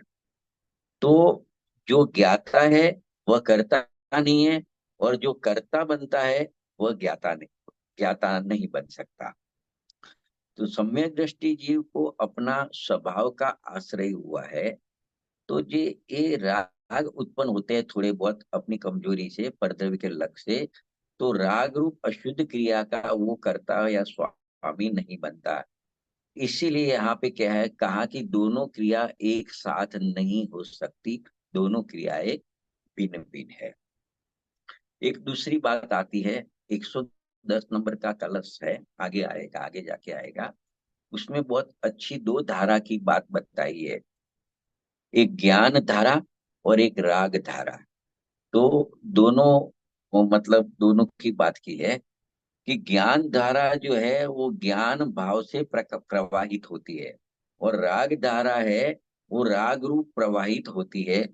तो जो ज्ञाता है वह कर्ता नहीं है, और जो कर्ता बनता है वह ज्ञाता नहीं बन सकता। तो सम्यक दृष्टि जीव को अपना स्वभाव का आश्रय हुआ है। तो ये राग उत्पन्न होते हैं थोड़े बहुत अपनी कमजोरी से, परद्रव्य के लग से। तो राग रूप अशुद्ध क्रिया का वो कर्ता या स्वामी नहीं बनता। इसीलिए यहाँ पे क्या है कहा कि दोनों क्रिया एक साथ नहीं हो सकती, दोनों क्रियाएं भिन्न भिन्न है। एक दूसरी बात आती है, 110 नंबर का कलश है, आगे आएगा, आगे जाके आएगा। उसमें बहुत अच्छी दो धारा की बात बताई है, एक ज्ञान धारा और एक राग धारा। तो दोनों, वो मतलब दोनों की बात की है कि ज्ञान धारा जो है वो ज्ञान भाव से प्रवाहित होती है, और राग धारा है वो राग रूप प्रवाहित होती है।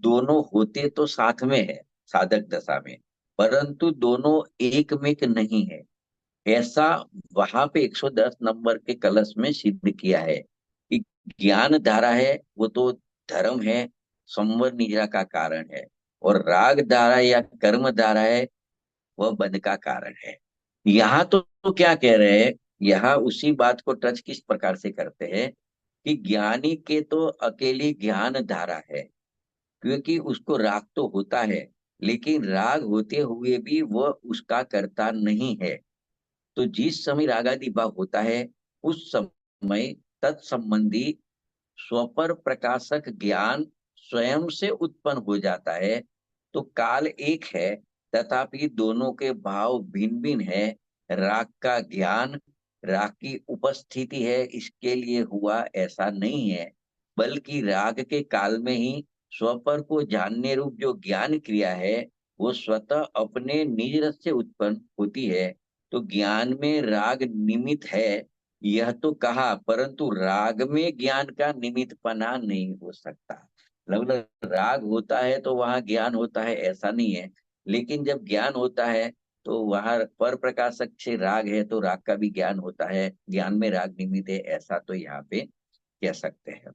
दोनों होते तो साथ में है साधक दशा में, परंतु दोनों एक में एक नहीं है, ऐसा वहां पे 110 नंबर के कलश में सिद्ध किया है कि ज्ञान धारा है वो तो धर्म है, संवर निद्रा का कारण है, और राग धारा या कर्म धारा है वह बंध का कारण है। यहाँ तो क्या कह रहे हैं, यहाँ उसी बात को टच किस प्रकार से करते हैं कि ज्ञानी के तो अकेली ज्ञान धारा है, क्योंकि उसको राग तो होता है, लेकिन राग होते हुए भी वह उसका कर्ता नहीं है। तो जिस समय रागादि भाव होता है उस समय तत्संबंधी स्वपर प्रकाशक ज्ञान स्वयं से उत्पन्न हो जाता है। तो काल एक है, तथापि दोनों के भाव भिन्न भिन्न है। राग का ज्ञान, राग की उपस्थिति है इसके लिए हुआ ऐसा नहीं है, बल्कि राग के काल में ही स्वपर को जानने रूप जो ज्ञान क्रिया है वो स्वतः अपने निज रस से उत्पन्न होती है। तो ज्ञान में राग निमित्त है यह तो कहा, परंतु राग में ज्ञान का निमित्त पना नहीं हो सकता। मतलब राग होता है तो वहां ज्ञान होता है ऐसा नहीं है, लेकिन जब ज्ञान होता है तो वहां पर प्रकाशक से राग है तो राग का भी ज्ञान होता है, ज्ञान में राग निमित्त है, ऐसा तो यहाँ पे कह सकते हैं।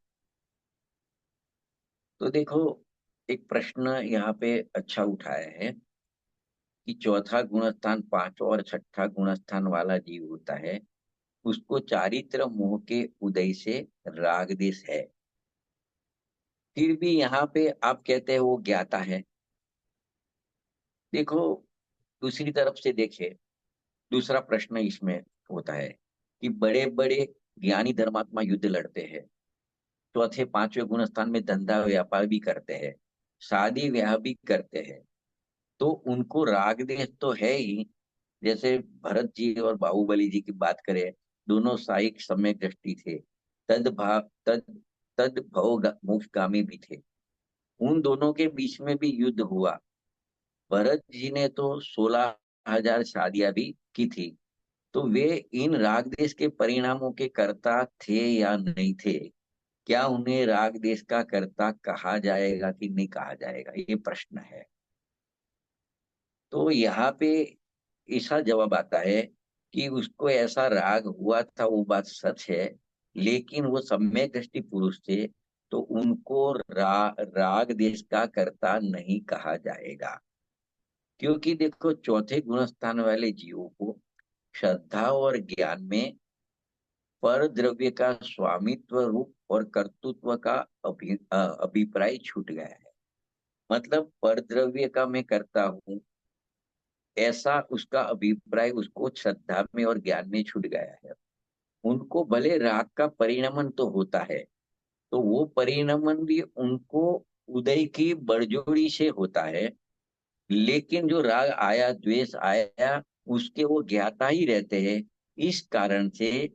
तो देखो एक प्रश्न यहाँ पे अच्छा उठाया है कि चौथा गुणस्थान पांचवा और छठा गुणस्थान वाला जीव होता है, उसको चारित्र मोह के उदय से राग देश है, फिर भी यहाँ पे आप कहते हैं वो ज्ञाता है। देखो दूसरी तरफ से देखे, दूसरा प्रश्न इसमें होता है कि बड़े बड़े ज्ञानी धर्मात्मा युद्ध लड़ते हैं, चौथे पांचवें गुण स्थान में धंधा व्यापार भी करते हैं, शादी ब्याह भी करते हैं, तो उनको राग देश तो है ही। जैसे भरत जी और बाहुबली जी की बात करें, दोनों साइक सम्यक दृष्टि थे, तद भाव तद तद भव मोक्षगामी भी थे। उन दोनों के बीच में भी युद्ध हुआ। भरत जी ने तो 16,000 शादियां भी की थी। तो वे इन राग देश के परिणामों के कर्ता थे या नहीं थे? क्या उन्हें राग देश का कर्ता कहा जाएगा कि नहीं कहा जाएगा, ये प्रश्न है। तो यहाँ पे ऐसा जवाब आता है कि उसको ऐसा राग हुआ था, वो बात सच है, लेकिन वो सम्यक दृष्टि पुरुष थे, तो उनको राग देश का कर्ता नहीं कहा जाएगा। क्योंकि देखो, चौथे गुणस्थान वाले जीवों को श्रद्धा और ज्ञान में पर द्रव्य का स्वामित्व रूप और कर्तृत्व का अभिप्राय छूट गया है। मतलब पर द्रव्य का मैं करता हूँ, ऐसा उसका अभिप्राय उसको श्रद्धा में और ज्ञान में छूट गया है। उनको भले राग का परिणमन तो होता है, तो वो परिणमन भी उनको उदय की बड़जोड़ी से होता है, लेकिन जो राग आया, द्वेष आया, उसके वो ज्ञाता ही रहते हैं। इस कारण से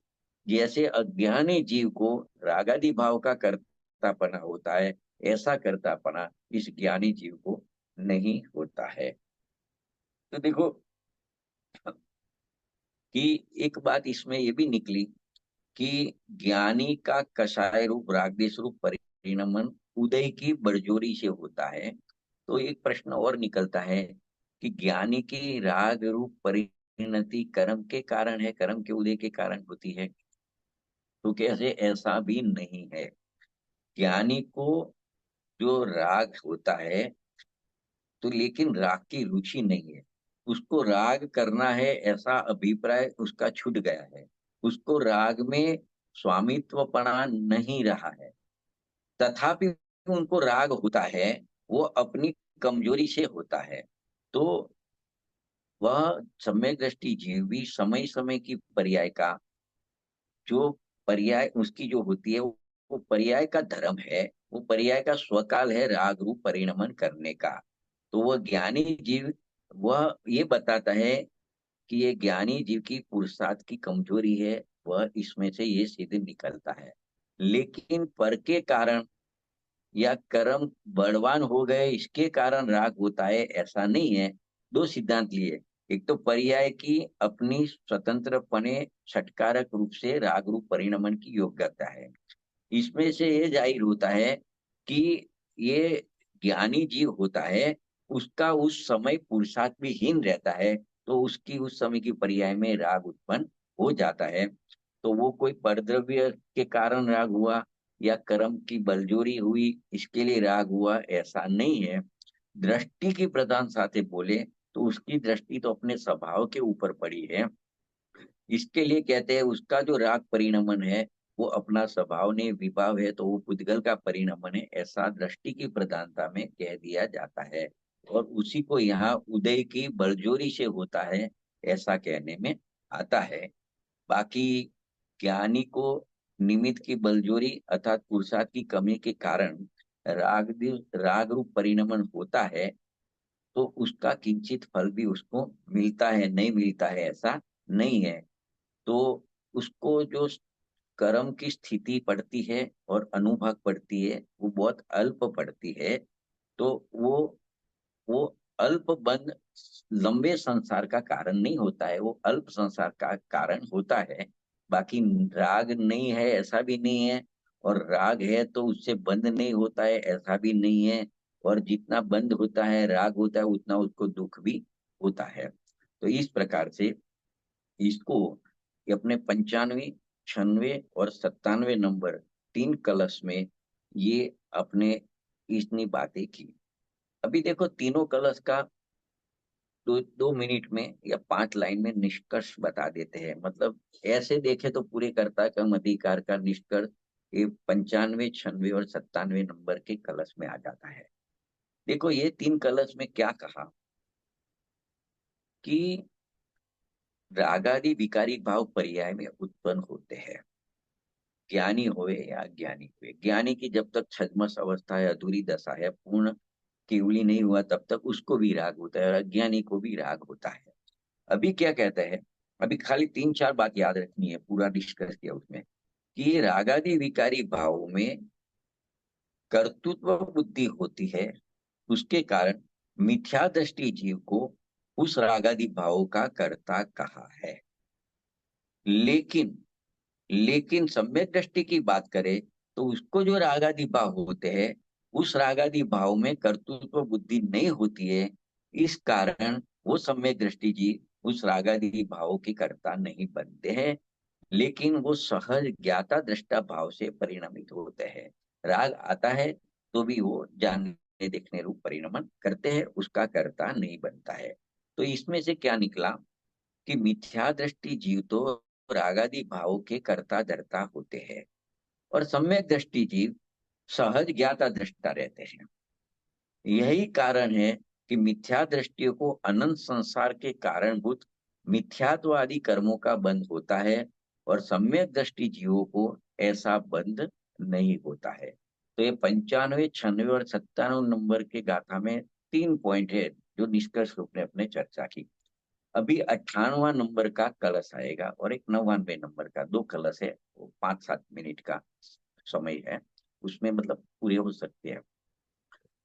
जैसे अज्ञानी जीव को रागादि भाव का कर्तापना होता है, ऐसा कर्तापना इस ज्ञानी जीव को नहीं होता है। तो देखो कि एक बात इसमें ये भी निकली कि ज्ञानी का कषाय रूप रागद्वेष रूप परिणमन उदय की बड़जोरी से होता है। तो एक प्रश्न और निकलता है कि ज्ञानी की राग रूप परिणति कर्म के कारण है, कर्म के उदय के कारण होती है? तो कैसे? ऐसा भी नहीं है। ज्ञानी को जो राग होता है, तो लेकिन राग की रुचि नहीं है, उसको राग करना है ऐसा अभिप्राय उसका छूट गया है, उसको राग में स्वामित्वपना नहीं रहा है, तथापि उनको राग होता है, वो अपनी कमजोरी से होता है। तो वह सम्यक दृष्टि जीव भी समय समय की पर्याय का जो पर्याय उसकी जो होती है, वो पर्याय का धर्म है, वो पर्याय का स्वकाल है राग रूप परिणमन करने का। तो वह ज्ञानी जीव, वह ये बताता है कि ये ज्ञानी जीव की पुरुषार्थ की कमजोरी है, वह इसमें से ये सिद्ध निकलता है। लेकिन पर के कारण या कर्म बलवान हो गए इसके कारण राग होता है, ऐसा नहीं है। दो सिद्धांत लिए। एक तो पर्याय की अपनी स्वतंत्रपने षटकारक रूप से राग रूप परिणमन की योग्यता है। इसमें से ये जाहिर होता है कि ये ज्ञानी जीव होता है, उसका उस समय पुरुषार्थ भी हीन रहता है, तो उसकी उस समय की पर्याय में राग उत्पन्न हो जाता है। तो वो कोई परद्रव्य के कारण राग हुआ या कर्म की बलजोरी हुई इसके लिए राग हुआ, ऐसा नहीं है। दृष्टि की प्रधान साथे बोले तो उसकी दृष्टि तो अपने स्वभाव के ऊपर पड़ी है। इसके लिए कहते हैं उसका जो राग परिणमन है, वो अपना स्वभाव ने विभाव है, तो वो पुद्गल का परिणमन है, ऐसा दृष्टि की प्रधानता में कह दिया जाता है। और उसी को यहाँ उदय की बलजोरी से होता है, ऐसा कहने में आता है। बाकी ज्ञानी को निमित्त की बलजोरी अर्थात पुरुषार्थ की कमी के कारण राग रूप परिणमन होता है, तो उसका किंचित फल भी उसको मिलता है, नहीं मिलता है ऐसा नहीं है। तो उसको जो कर्म की स्थिति पड़ती है और अनुभाग पड़ती है, वो बहुत अल्प पड़ती है। तो वो अल्प बंध लंबे संसार का कारण नहीं होता है, वो अल्प संसार का कारण होता है। बाकी राग नहीं है ऐसा भी नहीं है, और राग है तो उससे बंध नहीं होता है ऐसा भी नहीं है। और जितना बंध होता है, राग होता है, उतना उसको दुख भी होता है। तो इस प्रकार से इसको ये अपने 95, 96 और 97 नंबर तीन कलश में ये अपने इतनी बातें की। अभी देखो तीनों कलश का 2 2 मिनट में या 5 लाइन में निष्कर्ष बता देते हैं। मतलब ऐसे देखे तो पूरे कर्ता कर्म अधिकार का निष्कर्ष ये 95, 96 और 97 नंबर के कलश में आ जाता है। देखो ये तीन कलश में क्या कहा कि रागादि विकारी भाव पर्याय में उत्पन्न होते हैं, ज्ञानी होए या अज्ञानी हुए। ज्ञानी की जब तक छद्मस अवस्था है, अधूरी दशा है, पूर्ण केवली नहीं हुआ, तब तक उसको भी राग होता है और अज्ञानी को भी राग होता है। अभी क्या कहता है, अभी खाली 3 4 बात याद रखनी है, पूरा डिस्कस किया उसमें। कि रागादि विकारी भाव में कर्तृत्व बुद्धि होती है, उसके कारण मिथ्या दृष्टि जीव को उस रागादि भाव का कर्ता कहा है। लेकिन लेकिन सम्यक दृष्टि की बात करें तो उसको जो रागादि भाव होते हैं, उस रागादि भाव में कर्तृत्व बुद्धि नहीं होती है। इस कारण वो सम्यक दृष्टि जीव उस रागादि भाव के कर्ता नहीं बनते हैं, लेकिन वो सहज ज्ञाता दृष्टा भाव से परिणमित होते हैं। राग आता है तो भी वो जानने देखने रूप परिणमन करते हैं, उसका कर्ता नहीं बनता है। तो इसमें से क्या निकला कि मिथ्या दृष्टि जीव तो रागादि भाव के कर्ता धर्ता होते हैं, और सम्यक दृष्टि जीव सहज ज्ञाता दृष्टा रहते हैं। यही कारण है कि मिथ्या दृष्टियों को अनंत संसार के कारणभूत मिथ्यात्व आदि कर्मों का बंध होता है, और सम्यक दृष्टि जीवों को ऐसा बंध नहीं होता है। तो ये 95, 96 और 97 नंबर के गाथा में 3 पॉइंट है जो निष्कर्ष रूप में अपने चर्चा की। अभी 98वां नंबर का कलश आएगा, और एक 99वें नंबर का, 2 कलश है, वो 5-7 मिनट का समय है, उसमें मतलब पूरे हो सकते हैं।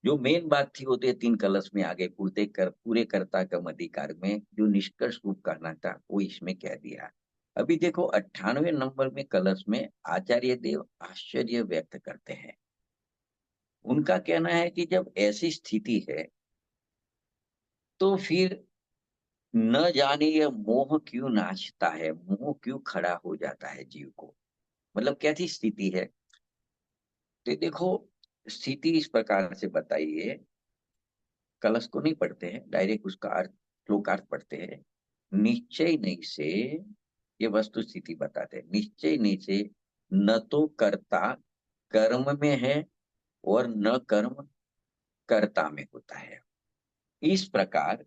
जो मेन बात थी होते 3 कलश में आगे पूरे कर्ता कम अधिकार में जो निष्कर्ष रूप करना था वो इसमें कह दिया। अभी देखो 98वें नंबर में कलश में आचार्य देव आश्चर्य व्यक्त करते हैं। उनका कहना है कि जब ऐसी स्थिति है तो फिर न जाने यह मोह क्यों नाचता है, मोह क्यों खड़ा हो जाता है जीव को। मतलब कैसी स्थिति है, तो देखो स्थिति इस प्रकार से बताइए। कलश को नहीं पढ़ते हैं, डायरेक्ट उसका अर्थ श्लोकार्थ पढ़ते हैं। निश्चय नहीं से, ये वस्तु स्थिति बताते हैं, निश्चय नहीं से न तो कर्ता कर्म में है और न कर्म कर्ता में होता है। इस प्रकार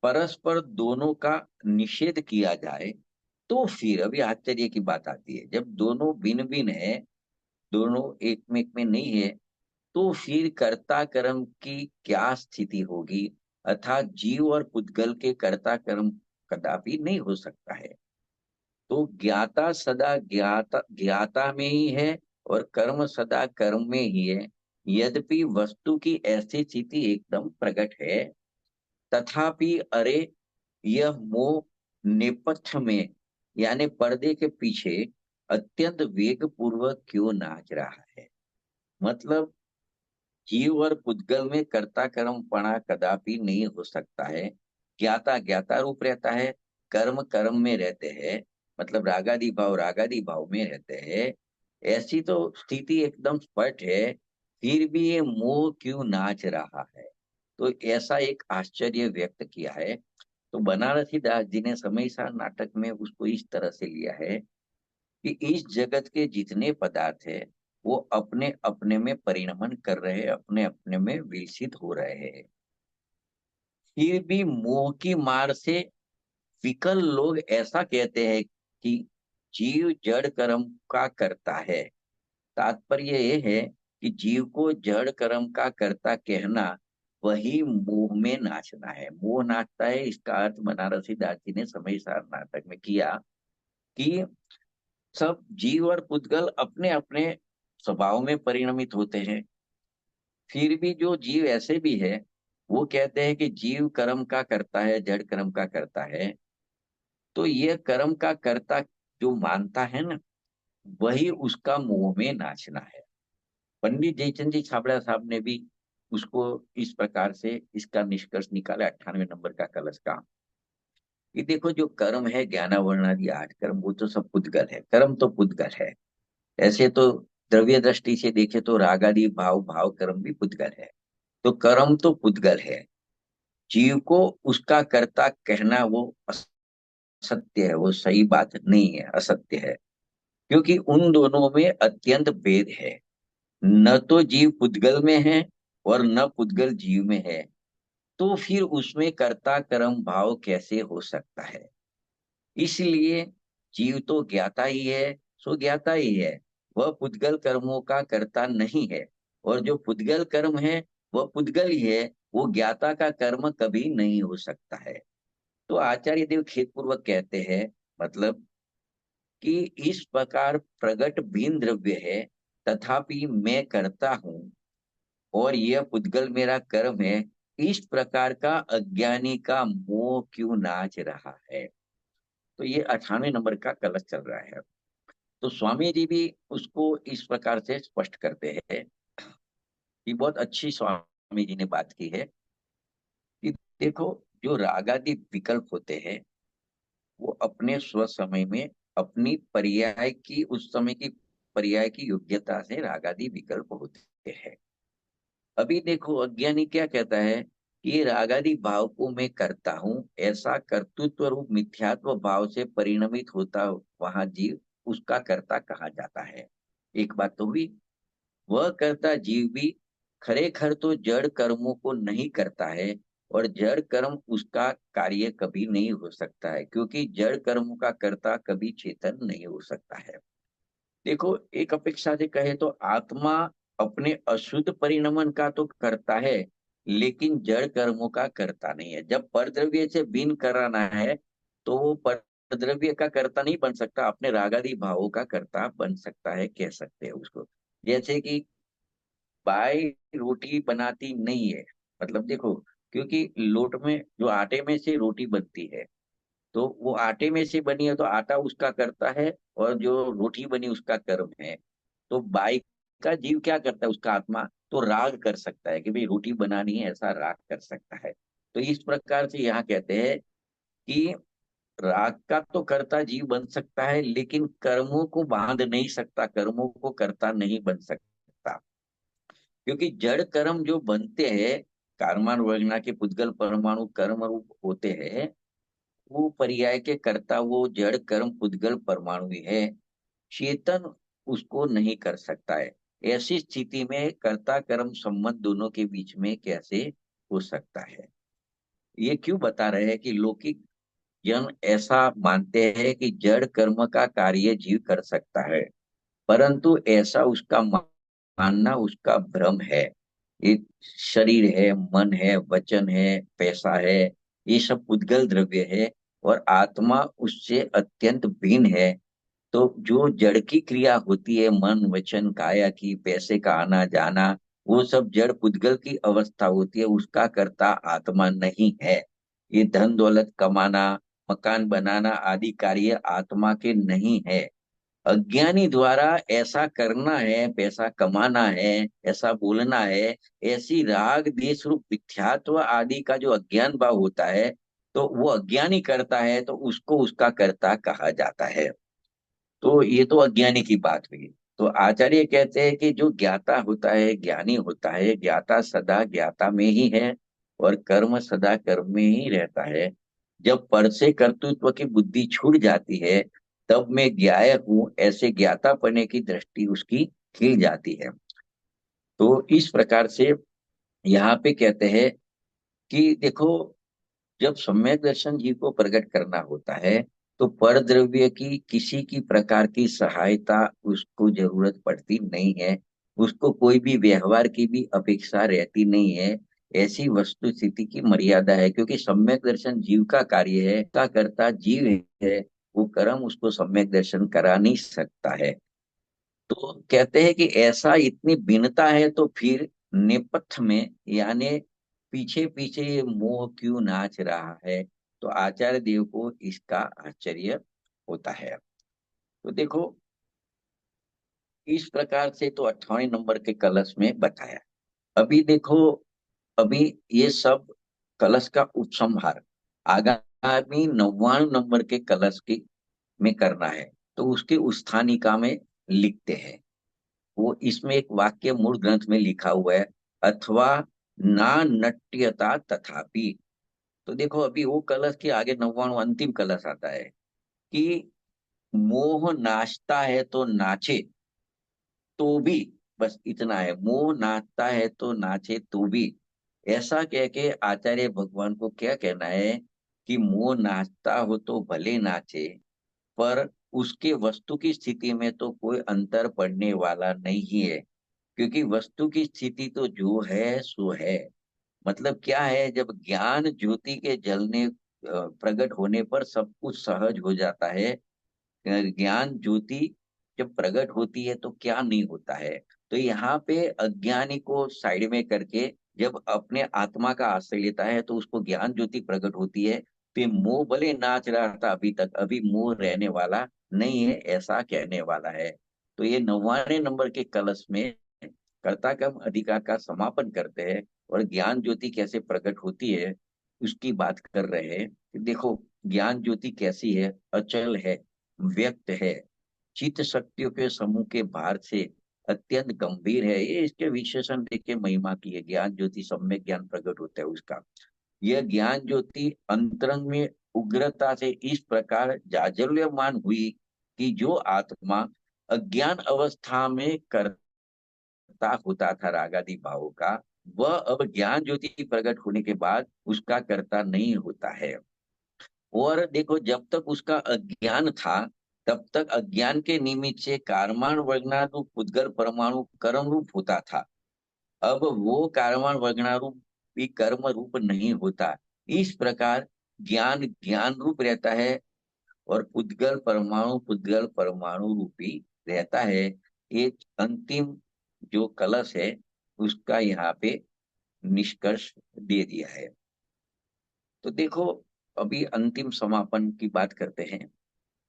परस्पर दोनों का निषेध किया जाए तो फिर अभी आश्चर्य की बात आती है, जब दोनों भिन्न भिन्न है, दोनों एक में नहीं है, तो फिर कर्ता कर्म की क्या स्थिति होगी, अर्थात जीव और पुद्गल के कर्ता कर्म कदापि नहीं हो सकता है। तो ज्ञाता सदा ज्ञाता ज्ञाता में ही है और कर्म सदा कर्म में ही है। यद्यपि वस्तु की ऐसी स्थिति एकदम प्रकट है, तथापि अरे यह मोह नेपथ्य में यानी पर्दे के पीछे अत्यंत वेग पूर्वक क्यों नाच रहा है। मतलब जीव और पुद्गल में कर्ता कर्म पणा कदापि नहीं हो सकता है। ज्ञाता ज्ञाता रूप रहता है, कर्म कर्म में रहते हैं, मतलब रागादि भाव में रहते हैं। ऐसी तो स्थिति एकदम स्पष्ट है, फिर भी ये मोह क्यों नाच रहा है। तो ऐसा एक आश्चर्य व्यक्त किया है। तो बनारसी दास जी ने समय सार नाटक में उसको इस तरह से लिया है कि इस जगत के जितने पदार्थ है वो अपने अपने में परिणमन कर रहे हैं, अपने अपने में विकसित हो रहे हैं। फिर भी मोह की मार से विकल लोग ऐसा कहते हैं कि जीव जड़ कर्म का करता है। तात्पर्य ये है कि जीव को जड़ कर्म का कर्ता कहना वही मोह में नाचना है। मोह नाचता है, इसका अर्थ बनारसी दास जी ने समय सार नाटक में किया कि सब जीव और पुद्गल अपने अपने स्वभाव में परिणमित होते हैं। फिर भी जो जीव ऐसे भी है, वो कहते हैं कि जीव कर्म का करता है, जड़ कर्म का करता है। तो ये कर्म का कर्ता जो मानता है ना, वही उसका मोह में नाचना है। पंडित जयचंद जी छाबड़ा साहब ने भी उसको इस प्रकार से इसका निष्कर्ष निकाला 98 नंबर का कलश का, कि देखो जो कर्म है ज्ञानावरण आदि 8 कर्म, वो तो सब पुद्गल है, कर्म तो पुद्गल है। ऐसे तो द्रव्य दृष्टि से देखे तो राग आदि भाव भाव कर्म भी पुद्गल है। तो कर्म तो पुद्गल है, जीव को उसका कर्ता कहना वो असत्य है, वो सही बात नहीं है, असत्य है। क्योंकि उन दोनों में अत्यंत भेद है। न तो जीव पुद्गल में है और न पुद्गल जीव में है, तो फिर उसमें कर्ता कर्म भाव कैसे हो सकता है। इसलिए जीव तो ज्ञाता ही है, सो ज्ञाता ही है, वह पुद्गल कर्मों का कर्ता नहीं है। और जो पुद्गल कर्म है वह पुद्गल ही है, वो ज्ञाता का कर्म कभी नहीं हो सकता है। तो आचार्य देव खेद पूर्वक कहते हैं, मतलब कि इस प्रकार प्रगट भिन्न द्रव्य है, तथापि मैं करता हूँ और यह पुद्गल मेरा कर्म है, इस प्रकार का अज्ञानी का मोह क्यों नाच रहा है। तो ये 98 नंबर का कलश चल रहा है। तो स्वामी जी भी उसको इस प्रकार से स्पष्ट करते हैं कि बहुत अच्छी स्वामी जी ने बात की है कि देखो, जो रागादि विकल्प होते हैं वो अपने स्व समय में अपनी पर्याय की, उस समय की पर्याय की योग्यता से रागादि विकल्प होते हैं। अभी देखो, अज्ञानी क्या कहता है कि ये रागादि भाव को मैं करता हूं, ऐसा कर्तृत्व रूप मिथ्यात्व भाव से परिणमित होता वहां जीव उसका कर्ता कहा जाता है। एक बात तो हुई, वह कर्ता जीव भी खरेखर तो जड़ कर्मों को नहीं करता है, और जड़ कर्म उसका कार्य कभी नहीं हो सकता है, क्योंकि जड़ कर्मों का कर्ता कभी चेतन नहीं हो सकता है। देखो, एक अपेक्षा से कहे तो आत्मा अपने अशुद्ध परिणमन का तो करता है, लेकिन जड़ कर्मों का करता नहीं है। जब परद्रव्य से भिन्न कराना है तो वो परद्रव्य का कर्ता नहीं बन सकता, अपने रागादि भावों का कर्ता बन सकता है, कह सकते हैं उसको। जैसे कि बाई रोटी बनाती नहीं है, मतलब देखो, क्योंकि लोट में जो आटे में से रोटी बनती है, तो वो आटे में से बनी है तो आटा उसका करता है, और जो रोटी बनी उसका कर्म है। तो बाई का जीव क्या करता है, उसका आत्मा तो राग कर सकता है कि भाई रोटी बनानी है, ऐसा राग कर सकता है। तो इस प्रकार से यहाँ कहते हैं कि राग का तो कर्ता जीव बन सकता है, लेकिन कर्मों को बांध नहीं सकता, कर्मों को कर्ता नहीं बन सकता। क्योंकि जड़ कर्म जो बनते हैं, कारमान वर्गना के पुद्गल परमाणु कर्म रूप होते हैं, वो पर्याय के कर्ता वो जड़ कर्म पुद्गल परमाणु ही है, चेतन उसको नहीं कर सकता है। ऐसी स्थिति में कर्ता कर्म संबंध दोनों के बीच में कैसे हो सकता है। ये क्यों बता रहे हैं कि लौकिक जन ऐसा मानते हैं कि जड़ कर्म का कार्य जीव कर सकता है, परंतु ऐसा उसका मानना उसका भ्रम है। ये शरीर है, मन है, वचन है, पैसा है, ये सब उद्गल द्रव्य है, और आत्मा उससे अत्यंत भिन्न है। तो जो जड़ की क्रिया होती है, मन वचन काया की, पैसे का आना जाना, वो सब जड़ पुद्गल की अवस्था होती है, उसका कर्ता आत्मा नहीं है। ये धन दौलत कमाना, मकान बनाना आदि कार्य आत्मा के नहीं है। अज्ञानी द्वारा ऐसा करना है, पैसा कमाना है, ऐसा बोलना है, ऐसी राग देश रूप मिथ्यात्व आदि का जो अज्ञान भाव होता है, तो वो अज्ञानी करता है, तो उसको उसका कर्ता कहा जाता है। तो ये तो अज्ञानी की बात हुई। तो आचार्य कहते हैं कि जो ज्ञाता होता है, ज्ञानी होता है, ज्ञाता सदा ज्ञाता में ही है, और कर्म सदा कर्म में ही रहता है। जब पर से कर्तृत्व की बुद्धि छूट जाती है, तब मैं ज्ञाय हूं, ऐसे ज्ञाता पने की दृष्टि उसकी खिल जाती है। तो इस प्रकार से यहाँ पे कहते हैं कि देखो, जब सम्यक दर्शन जीव को प्रकट करना होता है, तो पर द्रव्य की किसी की प्रकार की सहायता उसको जरूरत पड़ती नहीं है, उसको कोई भी व्यवहार की भी अपेक्षा रहती नहीं है। ऐसी वस्तु स्थिति की मर्यादा है, क्योंकि सम्यक दर्शन जीव का कार्य है, का कर्ता जीव है, वो कर्म उसको सम्यक दर्शन करा नहीं सकता है। तो कहते हैं कि ऐसा इतनी भिन्नता है, तो फिर नेपथ्य में यानी पीछे पीछे ये मोह क्यों नाच रहा है। तो आचार्य देव को इसका आश्चर्य होता है। तो देखो, इस प्रकार से तो 58 नंबर के कलश में बताया। अभी देखो, अभी ये सब कलश का उपसंहार आगामी 99 नंबर के कलश की में करना है। तो उसके उत्थानिका में लिखते हैं, वो इसमें एक वाक्य मूल ग्रंथ में लिखा हुआ है, अथवा ना नट्यता तथापि। तो देखो, अभी वो कलश के आगे 99 अंतिम कलश आता है कि मोह नाचता है तो नाचे तो भी, बस इतना है, मोह नाचता है तो नाचे तो भी। ऐसा कह के आचार्य भगवान को क्या कहना है कि मोह नाचता हो तो भले नाचे, पर उसके वस्तु की स्थिति में तो कोई अंतर पड़ने वाला नहीं है। क्योंकि वस्तु की स्थिति तो जो है सो है। मतलब क्या है, जब ज्ञान ज्योति के जलने प्रकट होने पर सब कुछ सहज हो जाता है, ज्ञान ज्योति जब प्रकट होती है तो क्या नहीं होता है। तो यहाँ पे अज्ञानी को साइड में करके जब अपने आत्मा का आश्रय लेता है तो उसको ज्ञान ज्योति प्रकट होती है। तो ये मोह भले नाच रहा था अभी तक, अभी मोह रहने वाला नहीं है, ऐसा कहने वाला है। तो ये 99 नंबर के कलश में कर्ता कर्म अधिकार का समापन करते हैं और ज्ञान ज्योति कैसे प्रकट होती है उसकी बात कर रहे हैं। कि देखो ज्ञान ज्योति कैसी है, अचल है, व्यक्त है, चित्त शक्तियों के समूह के भार से अत्यंत गंभीर है। ये इसके विशेषण देखे महिमा की है। ज्ञान ज्योति सम्यक ज्ञान प्रकट होता है उसका। यह ज्ञान ज्योति अंतरंग में उग्रता से इस प्रकार जाज्वल्यमान हुई कि जो आत्मा अज्ञान अवस्था में कर्ता होता था रागादि भावों का, वह अब ज्ञान ज्योति प्रकट होने के बाद उसका कर्ता नहीं होता है। और देखो जब तक उसका अज्ञान था तब तक अज्ञान के निमित्त से कारमान वर्गणारूप पुद्गल परमाणु कर्म रूप होता था। अब वो कारमान वर्गणारूप भी कर्म रूप नहीं होता। इस प्रकार ज्ञान ज्ञान रूप रहता है और पुद्गल परमाणु रूपी रहता है। एक अंतिम जो कलश है उसका यहाँ पे निष्कर्ष दे दिया है। तो देखो अभी अंतिम समापन की बात करते हैं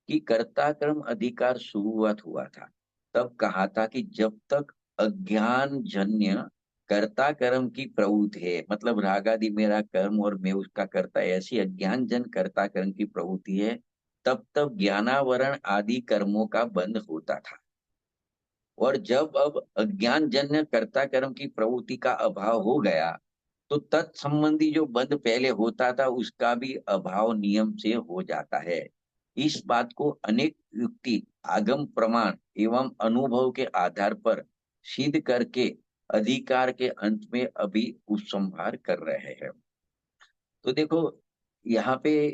कि कर्ता कर्म अधिकार शुरुआत हुआ था। तब कहा था कि जब तक अज्ञान जन्य कर्ता कर्म की प्रवृत्ति है, मतलब रागादि मेरा कर्म और मैं उसका कर्ता, ऐसी अज्ञान जन कर्ता कर्म की प्रवृत्ति है, तब तब ज्ञानावरण आदि कर्मों का बंध होता था। और जब अब अज्ञान जन्य कर्ता कर्म की प्रवृत्ति का अभाव हो गया तो तत्संबंधी जो बंध पहले होता था उसका भी अभाव नियम से हो जाता है। इस बात को अनेक युक्ति आगम प्रमाण एवं अनुभव के आधार पर सिद्ध करके अधिकार के अंत में अभी उपसंहार कर रहे हैं। तो देखो यहाँ पे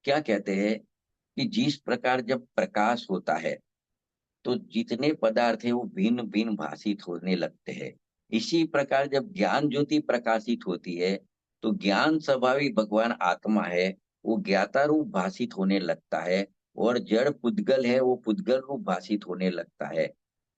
क्या कहते हैं कि जिस प्रकार जब प्रकाश होता है तो जितने पदार्थ है वो भिन्न भिन्न भाषित होने लगते हैं। इसी प्रकार जब ज्ञान ज्योति प्रकाशित होती है तो ज्ञान स्वभावी भगवान आत्मा है वो ज्ञाता रूप भाषित होने लगता है और जड़ पुद्गल है वो पुद्गल रूप भाषित होने लगता है।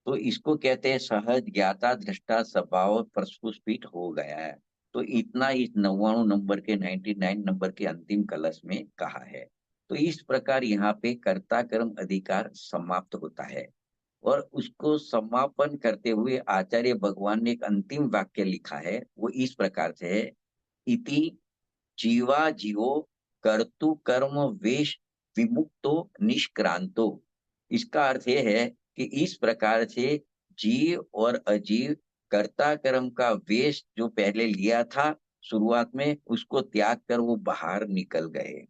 तो इसको कहते हैं सहज ज्ञाता दृष्टा स्वभाव प्रस्फुटित हो गया है। तो इतना इस 99 नंबर के 99 नंबर के अंतिम कलश में कहा है। तो इस प्रकार यहाँ पे कर्ता कर्म अधिकार समाप्त होता है। और उसको समापन करते हुए आचार्य भगवान ने एक अंतिम वाक्य लिखा है, वो इस प्रकार से है, इति जीवा जीवो कर्तु कर्म वेश विमुक्तो निष्क्रांतो। इसका अर्थ यह है कि इस प्रकार से जीव और अजीव कर्ता कर्म का वेश जो पहले लिया था शुरुआत में उसको त्याग कर वो बाहर निकल गए।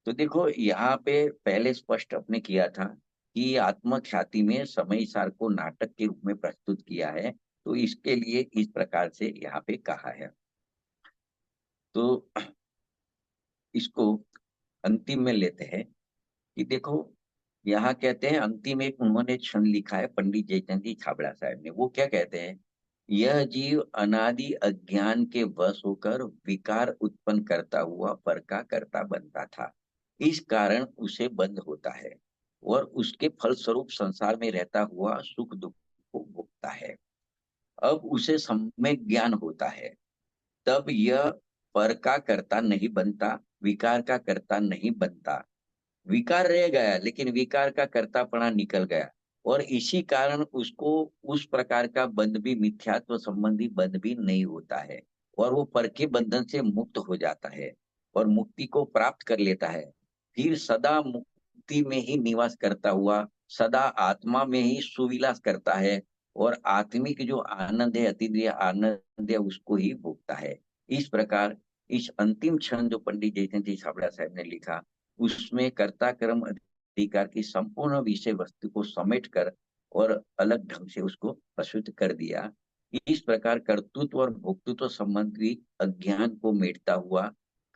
तो देखो यहाँ पे पहले स्पष्ट अपने किया था कि आत्म ख्याति में समय सार को नाटक के रूप में प्रस्तुत किया है। तो इसके लिए इस प्रकार से यहाँ पे कहा है। तो इसको अंतिम में लेते हैं कि देखो यहाँ कहते हैं अंतिम एक उन्होंने क्षण लिखा है पंडित जयचंद जी छाबड़ा साहब ने। वो क्या कहते हैं, यह जीव अनादि अज्ञान के वश होकर विकार उत्पन्न करता हुआ पर का कर्ता बनता था। इस कारण उसे बंध होता है और उसके फलस्वरूप संसार में रहता हुआ सुख दुख को भोगता है। अब उसे सम्यक ज्ञान होता है तब यह पर का कर्ता नहीं बनता, विकार का कर्ता नहीं बनता। विकार रह गया लेकिन विकार का कर्तापना निकल गया और इसी कारण उसको उस प्रकार का बंध भी, मिथ्यात्व संबंधी बंध भी नहीं होता है और वो पर के बंधन से मुक्त हो जाता है और मुक्ति को प्राप्त कर लेता है। फिर सदा मुक्ति में ही निवास करता हुआ सदा आत्मा में ही सुविलास करता है और आत्मिक जो आनंद है, अतीन्द्रिय आनंद है, उसको ही भोगता है। इस प्रकार इस अंतिम क्षण जो पंडित जयचंद जी छाबड़ा साहब ने लिखा उसमें कर्ता कर्म अधिकार की संपूर्ण विषय वस्तु को समेट कर और अलग ढंग से उसको प्रस्तुत कर दिया। इस प्रकार कर्तृत्व और भोक्तृत्व संबंधी अज्ञान को मेटता हुआ,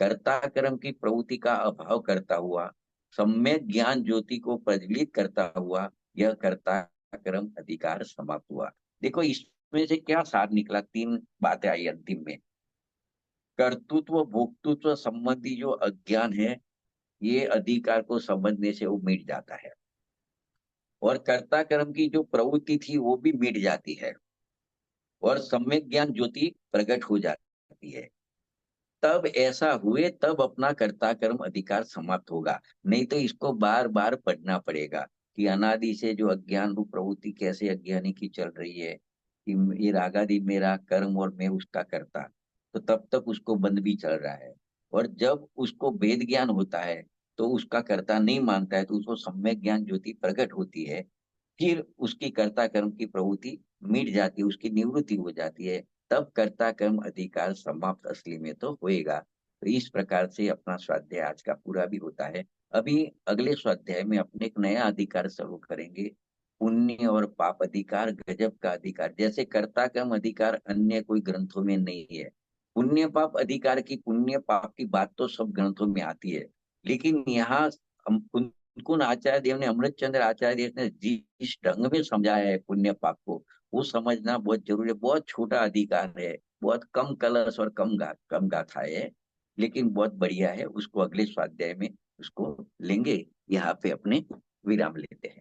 कर्ता कर्म की प्रवृत्ति का अभाव करता हुआ, सम्यक ज्ञान ज्योति को प्रज्वलित करता हुआ यह कर्ता कर्म अधिकार समाप्त हुआ। देखो इसमें से क्या सार निकला, तीन बातें आई अंतिम में। कर्तृत्व भोक्तृत्व संबंधी जो अज्ञान है ये अधिकार को समझने से वो मिट जाता है। और कर्ता कर्म की जो प्रवृत्ति थी वो भी मिट जाती है, और सम्यक ज्ञान ज्योति प्रकट हो जाती है। तब ऐसा हुए तब अपना कर्ता कर्म अधिकार समाप्त होगा। नहीं तो इसको बार बार पढ़ना पड़ेगा कि अनादि से जो अज्ञान रूप प्रवृत्ति कैसे अज्ञानी की चल रही है, कि ये रागादि मेरा कर्म और मैं उसका कर्ता, तो तब तक उसको बंद भी चल रहा है। और जब उसको वेद ज्ञान होता है तो उसका कर्ता नहीं मानता है, तो उसको सम्यक ज्ञान ज्योति प्रकट होती है। फिर उसकी कर्ता कर्म की प्रवृत्ति मिट जाती है, उसकी निवृत्ति हो जाती है। तब कर्ता कर्म अधिकार समाप्त असली में तो होएगा। तो इस प्रकार से अपना स्वाध्याय आज का पूरा भी होता है। अभी अगले स्वाध्याय में अपने एक नया अधिकार शुरू करेंगे, पुण्य और पाप अधिकार, गजब का अधिकार। जैसे कर्ता कर्म अधिकार अन्य कोई ग्रंथों में नहीं है, पुण्य पाप अधिकार की, पुण्य पाप की बात तो सब ग्रंथों में आती है, लेकिन यहाँ कुन आचार्य देव ने, अमृत चंद्र आचार्य देव ने जिस ढंग में समझाया है पुण्य पाप को, वो समझना बहुत जरूरी है। बहुत छोटा अधिकार है, बहुत कम कलश और कम गाथाएं है, लेकिन बहुत बढ़िया है। उसको अगले स्वाध्याय में उसको लेंगे। यहाँ पे अपने विराम लेते हैं।